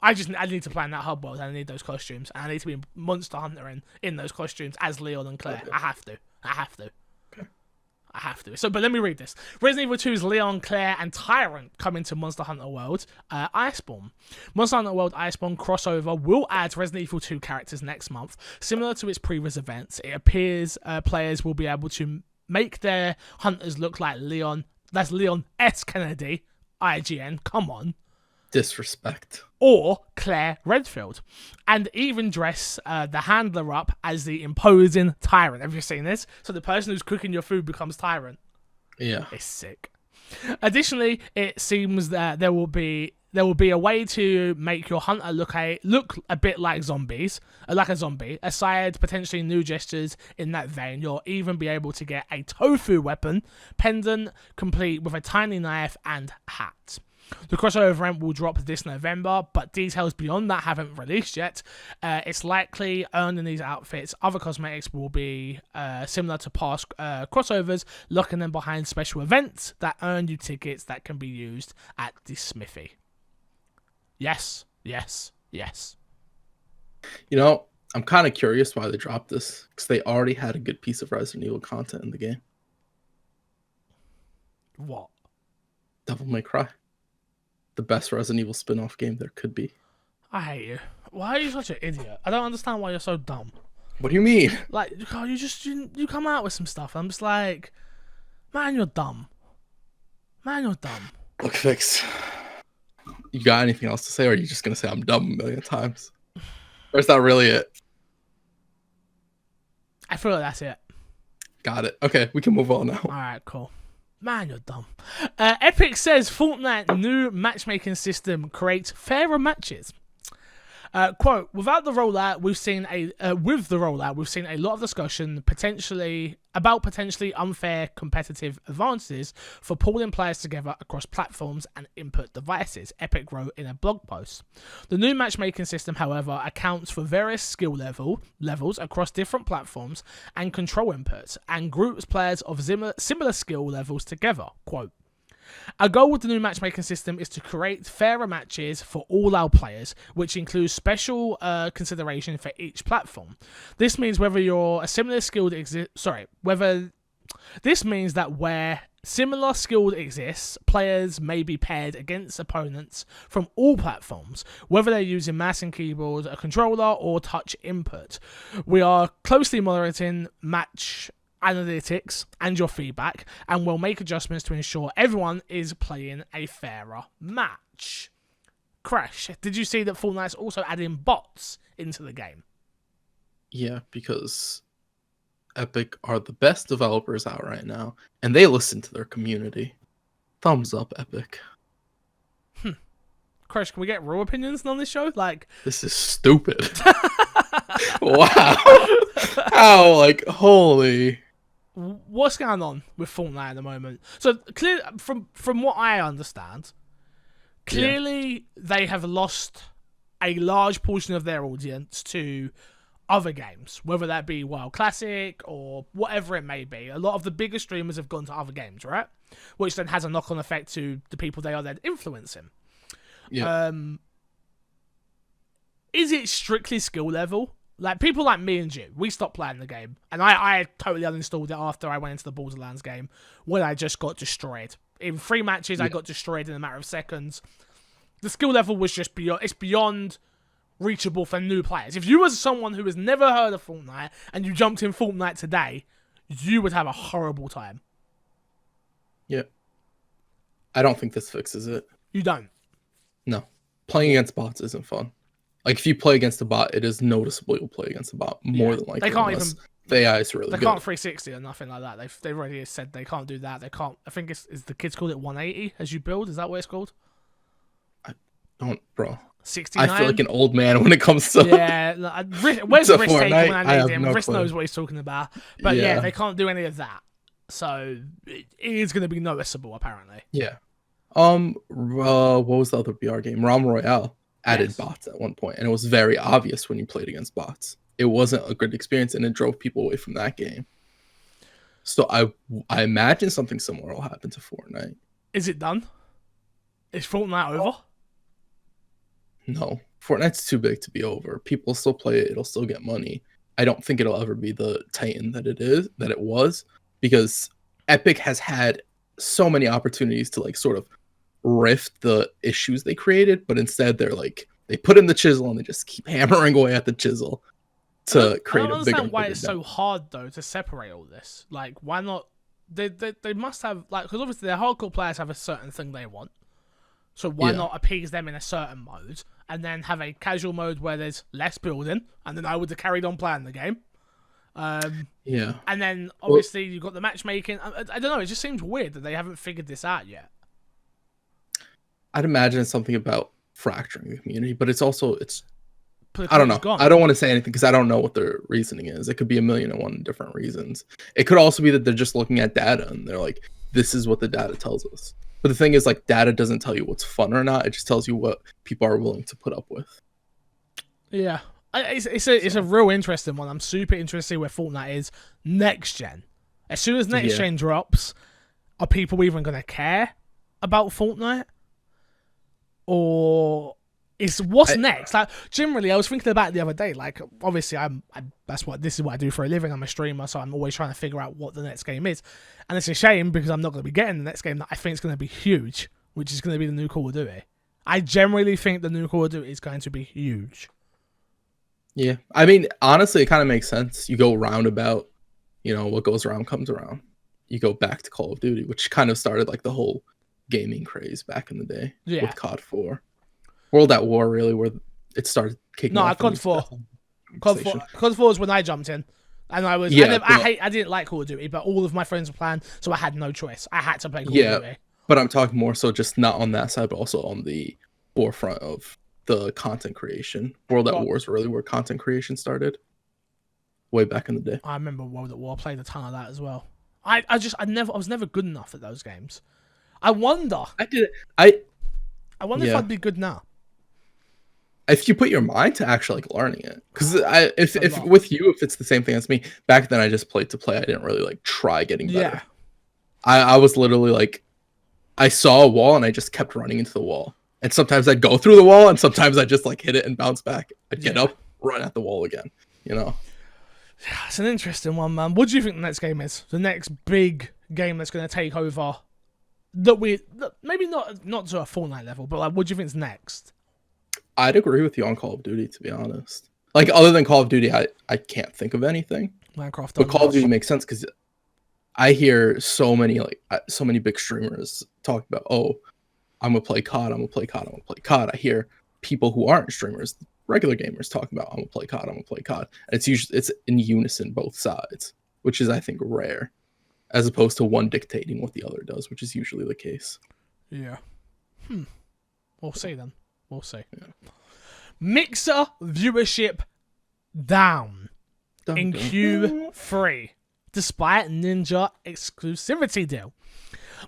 I need to play in that hub world, and I need those costumes. And I need to be Monster Hunter in those costumes as Leon and Claire. Okay. I have to. Okay. I have to. So, but let me read this. Resident Evil 2's Leon, Claire, and Tyrant coming to Monster Hunter World Iceborne. Monster Hunter World Iceborne crossover will add Resident Evil 2 characters next month. Similar to its previous events, it appears players will be able to make their hunters look like Leon. That's Leon S. Kennedy. IGN. Come on. Disrespect. or Claire Redfield, and even dress the handler up as the imposing tyrant. Have you seen this? So the person who's cooking your food becomes tyrant. Yeah. It's sick. Additionally, it seems that there will be a way to make your hunter look a bit like zombies, like a zombie. Aside potentially new gestures in that vein, you'll even be able to get a tofu weapon pendant complete with a tiny knife and hat. The crossover event will drop this November, but details beyond that haven't released yet. It's likely earning these outfits. Other cosmetics will be similar to past crossovers, locking them behind special events that earn you tickets that can be used at the smithy. Yes, yes, yes. You know, I'm kind of curious why they dropped this, because they already had a good piece of Resident Evil content in the game. What? Devil May Cry. The best Resident Evil spin-off game there could be. I hate you. Why are you such an idiot? I don't understand why you're so dumb. What do you mean? Like, you come out with some stuff. I'm just like, man, you're dumb. Man, you're dumb. Look, Fix. You got anything else to say, or are you just gonna say I'm dumb a million times? Or is that really it? I feel like that's it. Got it. Okay, we can move on now. Alright, cool. Man, you're dumb. Epic says Fortnite new matchmaking system creates fairer matches. Quote, with the rollout, we've seen a lot of discussion potentially unfair competitive advantages for pulling players together across platforms and input devices, Epic wrote in a blog post. The new matchmaking system, however, accounts for various skill levels across different platforms and control inputs, and groups players of similar skill levels together. Quote, our goal with the new matchmaking system is to create fairer matches for all our players, which includes special consideration for each platform. This means where similar skilled exists, players may be paired against opponents from all platforms, whether they're using mouse and keyboard, a controller, or touch input. We are closely monitoring match analytics and your feedback, and we'll make adjustments to ensure everyone is playing a fairer match. Crash, did you see that Fortnite's also adding bots into the game? Yeah, because Epic are the best developers out right now, and they listen to their community. Thumbs up, Epic. Crash, can we get real opinions on this show? Like, this is stupid. Wow. How, like, holy. What's going on with Fortnite at the moment? So, clear from what I understand, clearly they have lost a large portion of their audience to other games, whether that be WoW Classic or whatever it may be. A lot of the bigger streamers have gone to other games, right? Which then has a knock-on effect to the people they are then influencing. Yeah. Is it strictly skill level? Like, people like me and you, we stopped playing the game. And I totally uninstalled it after I went into the Borderlands game, when I just got destroyed. In 3 matches, I got destroyed in a matter of seconds. The skill level was just beyond reachable for new players. If you were someone who has never heard of Fortnite, and you jumped in Fortnite today, you would have a horrible time. Yeah. I don't think this fixes it. You don't? No. Playing against bots isn't fun. Like, if you play against a bot, it is noticeable you'll play against a bot more than likely. They can't even. The AI is really good. They can't 360 or nothing like that. They've already said they can't do that. They can't. I think is the kids called it 180 as you build. Is that what it's called? I don't, bro. 69. I feel like an old man when it comes to where's Risk taking when I need him? No Risk clue. knows what he's talking about. But yeah, they can't do any of that. So it is going to be noticeable, apparently. Yeah. What was the other BR game? Realm Royale added bots at one point, and it was very obvious when you played against bots. It wasn't a good experience, and it drove people away from that game. So I imagine something similar will happen to Fortnite. Is it done? Is Fortnite over? No. Fortnite's too big to be over. People still play it. It'll still get money. I don't think it'll ever be the titan that it was, because Epic has had so many opportunities to, like, sort of rift the issues they created, but instead they're like, they put in the chisel and they just keep hammering away at the chisel to create a bigger. I don't understand why it's so hard though to separate all this. Like, why not? They must have, like, because obviously their hardcore players have a certain thing they want. So why not appease them in a certain mode and then have a casual mode where there's less building, and then I would have carried on playing the game. And then obviously you've got the matchmaking. I don't know. It just seems weird that they haven't figured this out yet. I'd imagine it's something about fracturing the community, but it's also I don't know. I don't want to say anything because I don't know what their reasoning is. It could be 1,000,001 different reasons. It could also be that they're just looking at data and they're like, this is what the data tells us. But the thing is, like, data doesn't tell you what's fun or not. It just tells you what people are willing to put up with. Yeah. It's a real interesting one. I'm super interested where Fortnite is next gen. As soon as next gen drops, are people even going to care about Fortnite? Or what's next? Like, generally, I was thinking about it the other day. Like, obviously, this is what I do for a living. I'm a streamer, so I'm always trying to figure out what the next game is. And it's a shame because I'm not going to be getting the next game that I think is going to be huge, which is going to be the new Call of Duty. I generally think the new Call of Duty is going to be huge. Yeah, I mean, honestly, it kind of makes sense. You go roundabout, what goes around comes around. You go back to Call of Duty, which kind of started like the whole gaming craze back in the day with COD 4. World at War, really, where it started kicking off. No, COD 4. COD 4 is when I jumped in. And I was, I didn't like Call of Duty, but all of my friends were playing, so I had no choice. I had to play Call of Duty. But I'm talking more so just not on that side, but also on the forefront of the content creation. World at War is really where content creation started, way back in the day. I remember World at War. I played a ton of that as well. I was never good enough at those games. I wonder. I wonder if I'd be good now. If you put your mind to actually like learning it, because if with you, if it's the same thing as me, back then I just played to play. I didn't really like try getting better. Yeah. I was literally like, I saw a wall and I just kept running into the wall. And sometimes I'd go through the wall and sometimes I'd just like hit it and bounce back. I'd get up, run at the wall again, Yeah, it's an interesting one, man. What do you think the next game is? The next big game that's going to take over maybe not to a Fortnite level, but like, what do you think is next? I'd agree with you on Call of Duty, to be honest. Like, other than Call of Duty, I can't think of anything. Minecraft. But Call of Duty makes sense because I hear so many big streamers talk about, I'm gonna play COD, I'm gonna play COD, I'm gonna play COD. I hear people who aren't streamers, regular gamers, talking about, I'm gonna play COD, I'm gonna play COD. And it's in unison both sides, which is, I think, rare, as opposed to one dictating what the other does, which is usually the case. Yeah. We'll see then. We'll see. Yeah. Mixer viewership down in Q3, despite Ninja exclusivity deal.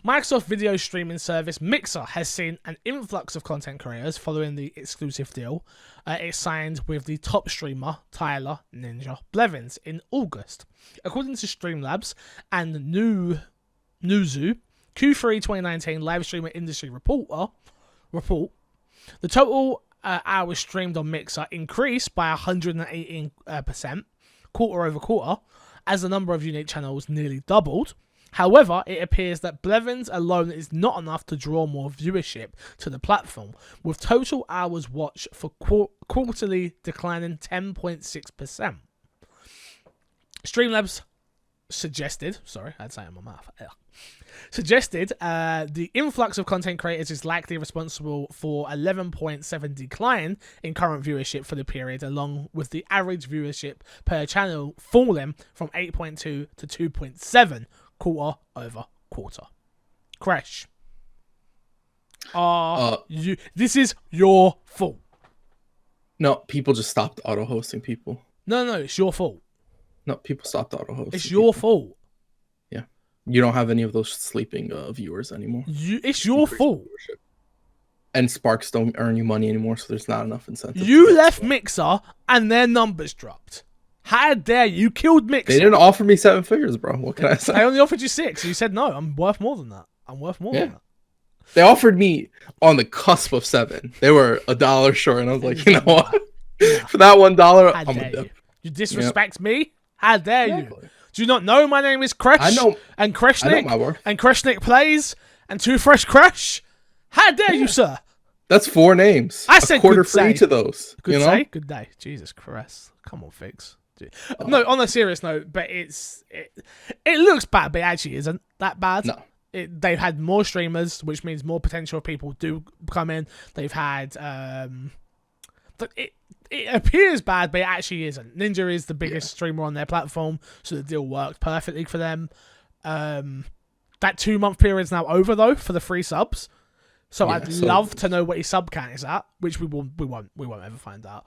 Microsoft video streaming service Mixer has seen an influx of content creators following the exclusive deal it signed with the top streamer Tyler Ninja Blevins in August. According to Streamlabs and Newzoo, Q3 2019 live streamer industry report, the total hours streamed on Mixer increased by 118% quarter over quarter, as the number of unique channels nearly doubled. However, it appears that Blevins alone is not enough to draw more viewership to the platform, with total hours watched for quarterly declining 10.6%. Streamlabs suggested the influx of content creators is likely responsible for 11.7 decline in current viewership for the period, along with the average viewership per channel falling from 8.2 to 2.7 quarter over quarter. Crash. This is your fault. No, people just stopped auto-hosting people. No, it's your fault. No, people stopped auto-hosting. It's your fault. Yeah. You don't have any of those sleeping viewers anymore. It's your fault. Viewership. And Sparks don't earn you money anymore, so there's not enough incentive. You left Mixer and their numbers dropped. How dare you? Killed Mixer. They didn't offer me 7 figures, bro. What can I say? I only offered you 6. You said no. I'm worth more than that. I'm worth more than that. They offered me on the cusp of 7. They were $1 short, and I was like, you know what? For that $1, I'm a dip. You disrespect me? How dare you? Do you not know my name is Kresh? I know. And Kreshnik? I know my worth. And Kreshnik plays? And Too Fresh Crash? How dare you, sir? That's 4 names. I said quarter good for each of those. Good day. Good day. Jesus Christ. Come on, Figs. No, on a serious note, but it looks bad, but it actually isn't that bad. No. they've had more streamers, which means more potential people do come in. They've had it appears bad, but it actually isn't. Ninja is the biggest streamer on their platform, so the deal worked perfectly for them. That 2-month period is now over though for the free subs. So I'd love to know what his sub count is at, which we won't ever find out.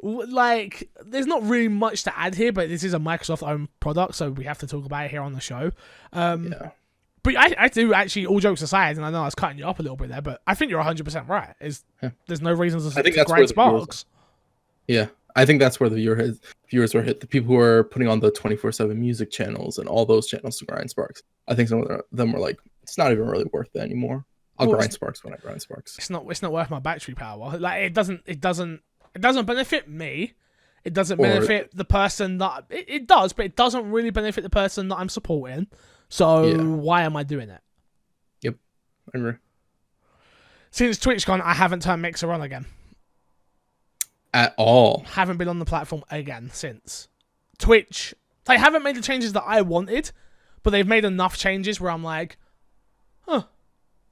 Like, there's not really much to add here, but this is a Microsoft-owned product, so we have to talk about it here on the show. But I do actually, all jokes aside, and I know I was cutting you up a little bit there, but I think you're 100% right. There's no reason to grind sparks. I think that's where the viewers were hit. The people who are putting on the 24/7 music channels and all those channels to grind sparks. I think some of them were like, it's not even really worth it anymore. I'll grind sparks when I grind sparks. It's not worth my battery power. Like, it doesn't benefit me. It doesn't benefit the person that it does, but it doesn't really benefit the person that I'm supporting. So why am I doing it? Yep, I agree. Since TwitchCon, I haven't turned Mixer on again. At all. Haven't been on the platform again since. Twitch, they haven't made the changes that I wanted, but they've made enough changes where I'm like, huh,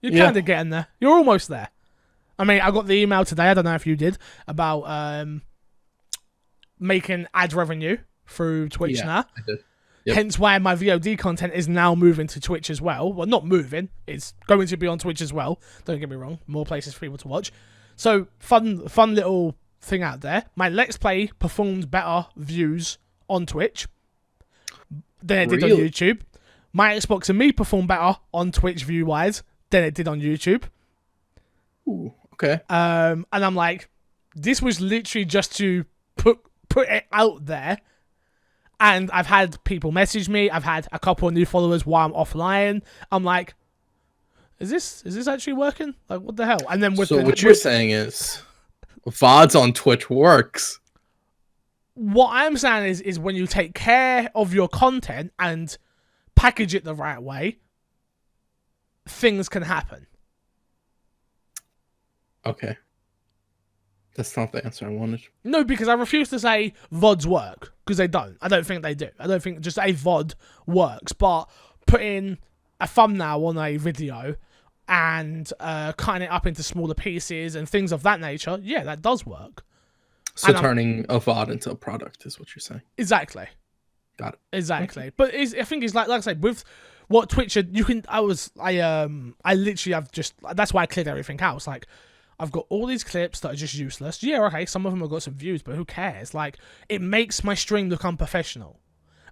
you're kind of getting there. You're almost there. I mean, I got the email today, I don't know if you did, about making ad revenue through Twitch now. I did. Yep. Hence why my VOD content is now moving to Twitch as well. Well, not moving. It's going to be on Twitch as well. Don't get me wrong. More places for people to watch. So, fun little thing out there. My Let's Play performed better views on Twitch than it did on YouTube. My Xbox and Me performed better on Twitch view-wise than it did on YouTube. Ooh, okay. And I'm like, this was literally just to put it out there. And I've had people message me. I've had a couple of new followers while I'm offline. I'm like, is this actually working? Like, what the hell? And then what you're saying is, VODs on Twitch works. What I'm saying is when you take care of your content and package it the right way, things can happen. Okay. That's not the answer I wanted. No, because I refuse to say VODs work, because they don't. I don't think they do. I don't think just a VOD works, but putting a thumbnail on a video and cutting it up into smaller pieces and things of that nature, yeah, that does work. So turning a VOD into a product is what you're saying. Exactly. Got it. Exactly. Okay. But I think it's like I said, with what Twitch, you can, I literally have just, that's why I cleared everything out. It's like, I've got all these clips that are just useless. Yeah, okay, some of them have got some views, but who cares? Like, it makes my stream look unprofessional.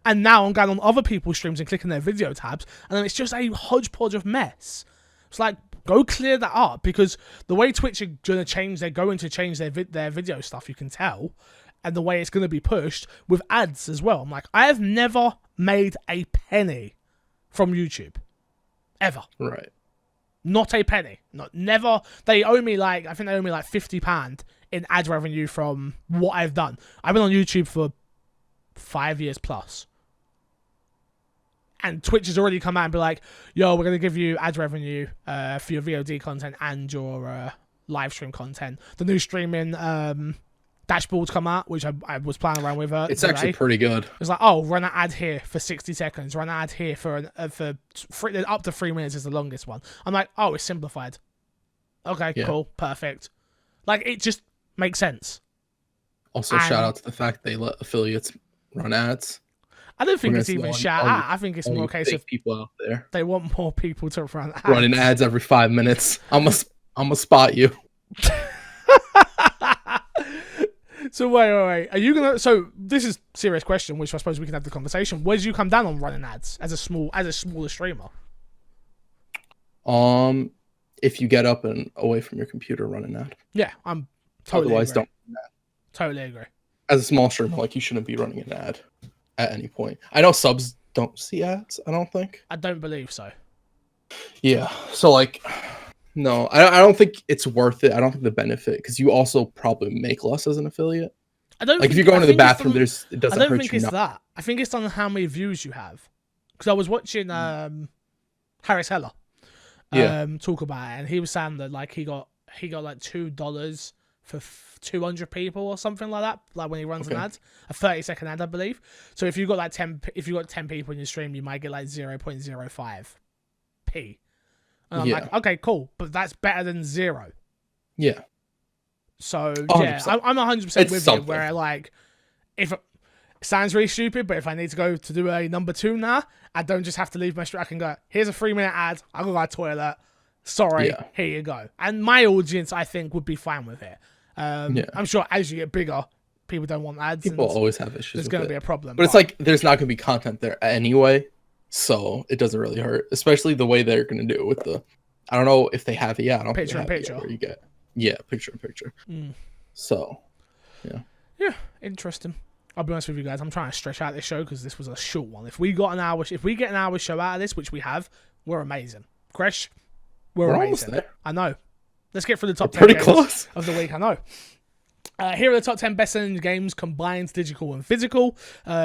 And now I'm going on other people's streams and clicking their video tabs, and then it's just a hodgepodge of mess. It's like, go clear that up, because the way Twitch are going to change, they're going to change their video stuff, you can tell, and the way it's going to be pushed with ads as well. I'm like, I have never made a penny from YouTube. Ever. Right. Not a penny. Never. They owe me I think they owe me like £50 in ad revenue from what I've done. I've been on YouTube for 5 years plus. And Twitch has already come out and be like, yo, we're going to give you ad revenue for your VOD content and your live stream content. The new streaming dashboards come out, which I was playing around with. It's today. Actually pretty good. It's like, oh, run an ad here for 60 seconds. Run an ad here for up to 3 minutes is the longest one. I'm like, oh, it's simplified. Okay, cool, perfect. Like, it just makes sense. Also, shout out to the fact they let affiliates run ads. I don't think it's even shout out. I think it's more a case of people out there. They want more people to run ads. Running ads every 5 minutes. I'm gonna spot you. So wait. Are you gonna? So this is a serious question, which I suppose we can have the conversation. Where do you come down on running ads as a smaller streamer? If you get up and away from your computer, run an ad. Yeah, I'm totally. Otherwise, agree. don't. Totally agree. As a small streamer, like, you shouldn't be running an ad at any point. I know subs don't see ads. I don't think. I don't believe so. Yeah. So like. No, I don't think it's worth it. I don't think the benefit, because you also probably make less as an affiliate. I don't. Like, if you're going to the bathroom, it doesn't hurt you. I don't think it's that. I think it's on how many views you have. Because I was watching Harris Heller talk about it, and he was saying that like he got like $2 for 200 people or something like that. Like when he runs an Okay. ad, a 30-second ad, I believe. So if you got like 10 people in your stream, you might get like 0.05p. And I'm like, okay, cool, but that's better than 0. Yeah. So 100%. yeah, I'm 100% It's with something. you. Where like, if it sounds really stupid, but if I need to go to do a number 2 now, I don't just have to leave my stream. I can go, here's a 3-minute ad. I go to my toilet. Sorry, Yeah. here you go. And my audience, I think, would be fine with it. Yeah. I'm sure as you get bigger, people don't want ads. People and always have issues. there's with going to it. be a problem. But it's like there's not going to be content there anyway, so it doesn't really hurt. Especially the way they're going to do it with the, I don't know if they have it yet. I don't Picture in think they have it picture. yet, where you get picture in picture. So yeah, interesting. I'll be honest with you guys. I'm trying to stretch out this show because this was a short one. If we get an hour show out of this, which we have, we're amazing. Crash, we're almost amazing. there. I know. Let's get through the top 10 Pretty games close of the week. I know. Here are the top 10 best-selling games combined digital and physical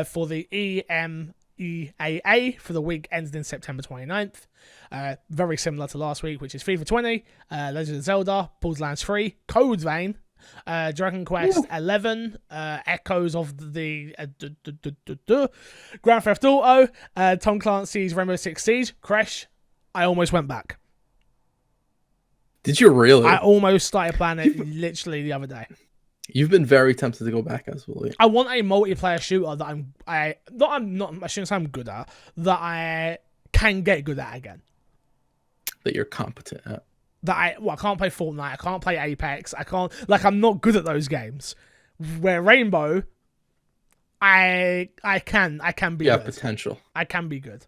for the EMEAA for the week ending September 29th. Very similar to last week, which is FIFA 20, Legend of Zelda, Borderlands 3, Code Vein, Dragon Quest 11, Echoes of the Grand Theft Auto, Tom Clancy's Rainbow Six Siege, Crash. I almost went back. Did you really? I almost started playing it literally the other day. You've been very tempted to go back, absolutely. I want a multiplayer shooter that I shouldn't say I'm good at, that I can get good at again. That you're competent at. I can't play Fortnite, I can't play Apex, I'm not good at those games. Where Rainbow, I can be Yeah, good. potential. I can be good.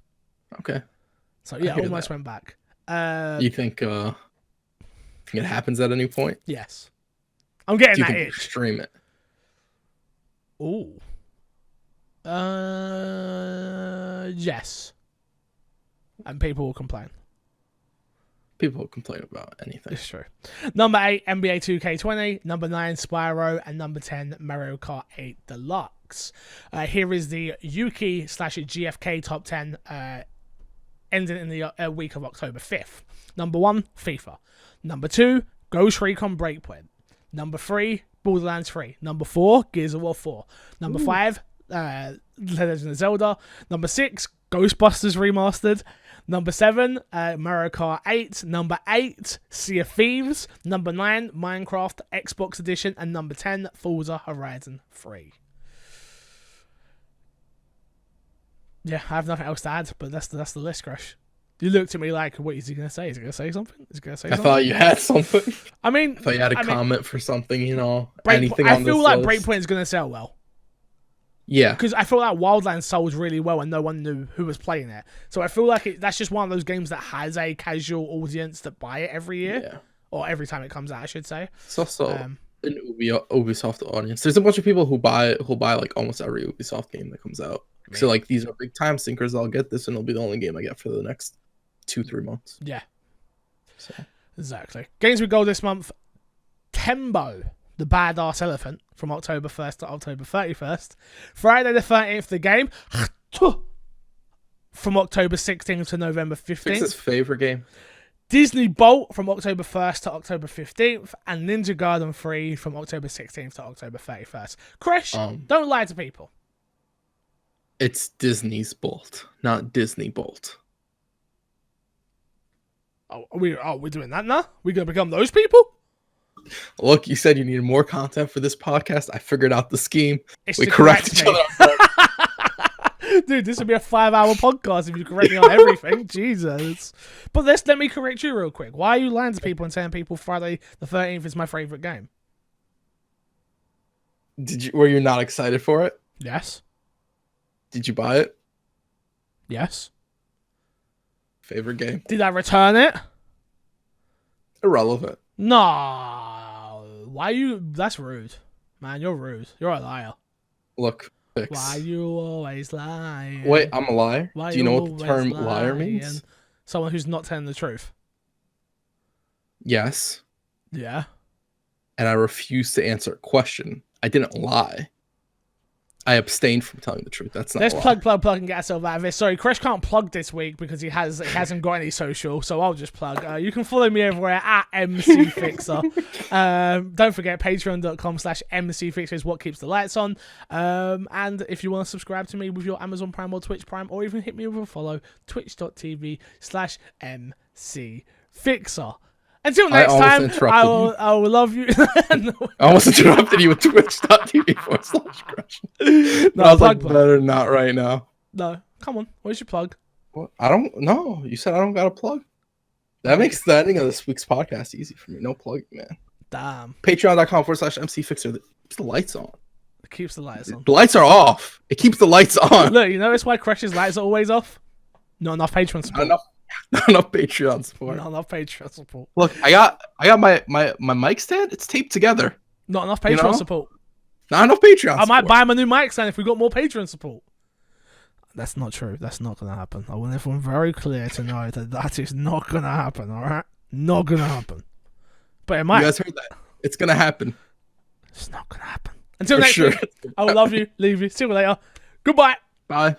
Okay. So yeah, hear almost that. went back. You think it happens at any point? Yes. I'm getting Do you that think you itch. stream it? Ooh. Yes. And people will complain. People complain about anything. It's true. Number 8, NBA 2K20. Number 9, Spyro. And number 10, Mario Kart 8 Deluxe. Here is the Yuki/GFK top 10 ending in the week of October 5th. Number 1, FIFA. Number 2, Ghost Recon Breakpoint. Number 3, Borderlands 3. Number 4, Gears of War 4. Number 5, Legend of Zelda. Number 6, Ghostbusters Remastered. Number 7, Mario Kart 8. Number 8, Sea of Thieves. Number 9, Minecraft Xbox Edition. And number 10, Forza Horizon 3. Yeah, I have nothing else to add, but that's the list, Crash. You looked at me like, what is he going to say? Is he going to say something? I thought you had something. I mean, I thought you had a comment for something, anything I on feel this like list. Breakpoint is going to sell well. Yeah. Because I feel like Wildlands sold really well and no one knew who was playing it. So I feel like that's just one of those games that has a casual audience that buy it every year. Yeah. Or every time it comes out, I should say. It's also an Ubisoft audience. There's a bunch of people who buy like almost every Ubisoft game that comes out. Man. So like these are big time sinkers. I'll get this and it'll be the only game I get for the next 2-3 months. Yeah. So. Exactly. Games we go this month. Tembo, the Badass Elephant, from October 1st to October 31st. Friday the 13th, the game. From October 16th to November 15th. What's his favorite game? Disney Bolt from October 1st to October 15th. And Ninja Garden 3 from October 16th to October 31st. Crash, don't lie to people. It's Disney's Bolt, not Disney Bolt. Oh, we're doing that now? We're going to become those people? Look, you said you needed more content for this podcast. I figured out the scheme. We correct each other. Dude, this would be a 5-hour podcast if you correct me on everything. Jesus. But let me correct you real quick. Why are you lying to people and telling people Friday the 13th is my favorite game? Were you not excited for it? Yes. Did you buy it? Yes. Favorite game? Did I return it? Irrelevant. No. Why you? That's rude. Man, you're rude. You're a liar. Look, fix. Why you always lying? Wait, I'm a liar? Why do you know what the term liar means? Someone who's not telling the truth. Yes. Yeah. And I refuse to answer a question. I didn't lie. I abstained from telling the truth. That's not. Let's plug, and get ourselves out of this. Sorry, Crash can't plug this week because he hasn't got any social, so I'll just plug. You can follow me everywhere at MCFixer. Don't forget, patreon.com/MCFixer is what keeps the lights on. And if you want to subscribe to me with your Amazon Prime or Twitch Prime, or even hit me with a follow, twitch.tv/MCFixer. Until next time, I will love you. I almost interrupted you with twitch.tv/Crash. No, I was like, better not right now. No, come on. Where's your plug? What? I don't know. You said I don't got a plug. That makes the ending of this week's podcast easy for me. No plug, man. Damn. Patreon.com/MCFixer. It keeps the lights on. It keeps the lights on. The lights are off. It keeps the lights on. Look, you notice why Crash's lights are always off? Not enough Patreon support. Not enough Patreon support. Not enough Patreon support. Look, I got my mic stand. It's taped together. Not enough Patreon support. Not enough Patreon. I might buy him a new mic stand if we got more Patreon support. That's not true. That's not gonna happen. I want everyone very clear to know that is not gonna happen. All right, not gonna happen. But it might. You guys heard that? It's gonna happen. It's not gonna happen. Until next week, I will love you, leave you. See you later. Goodbye. Bye.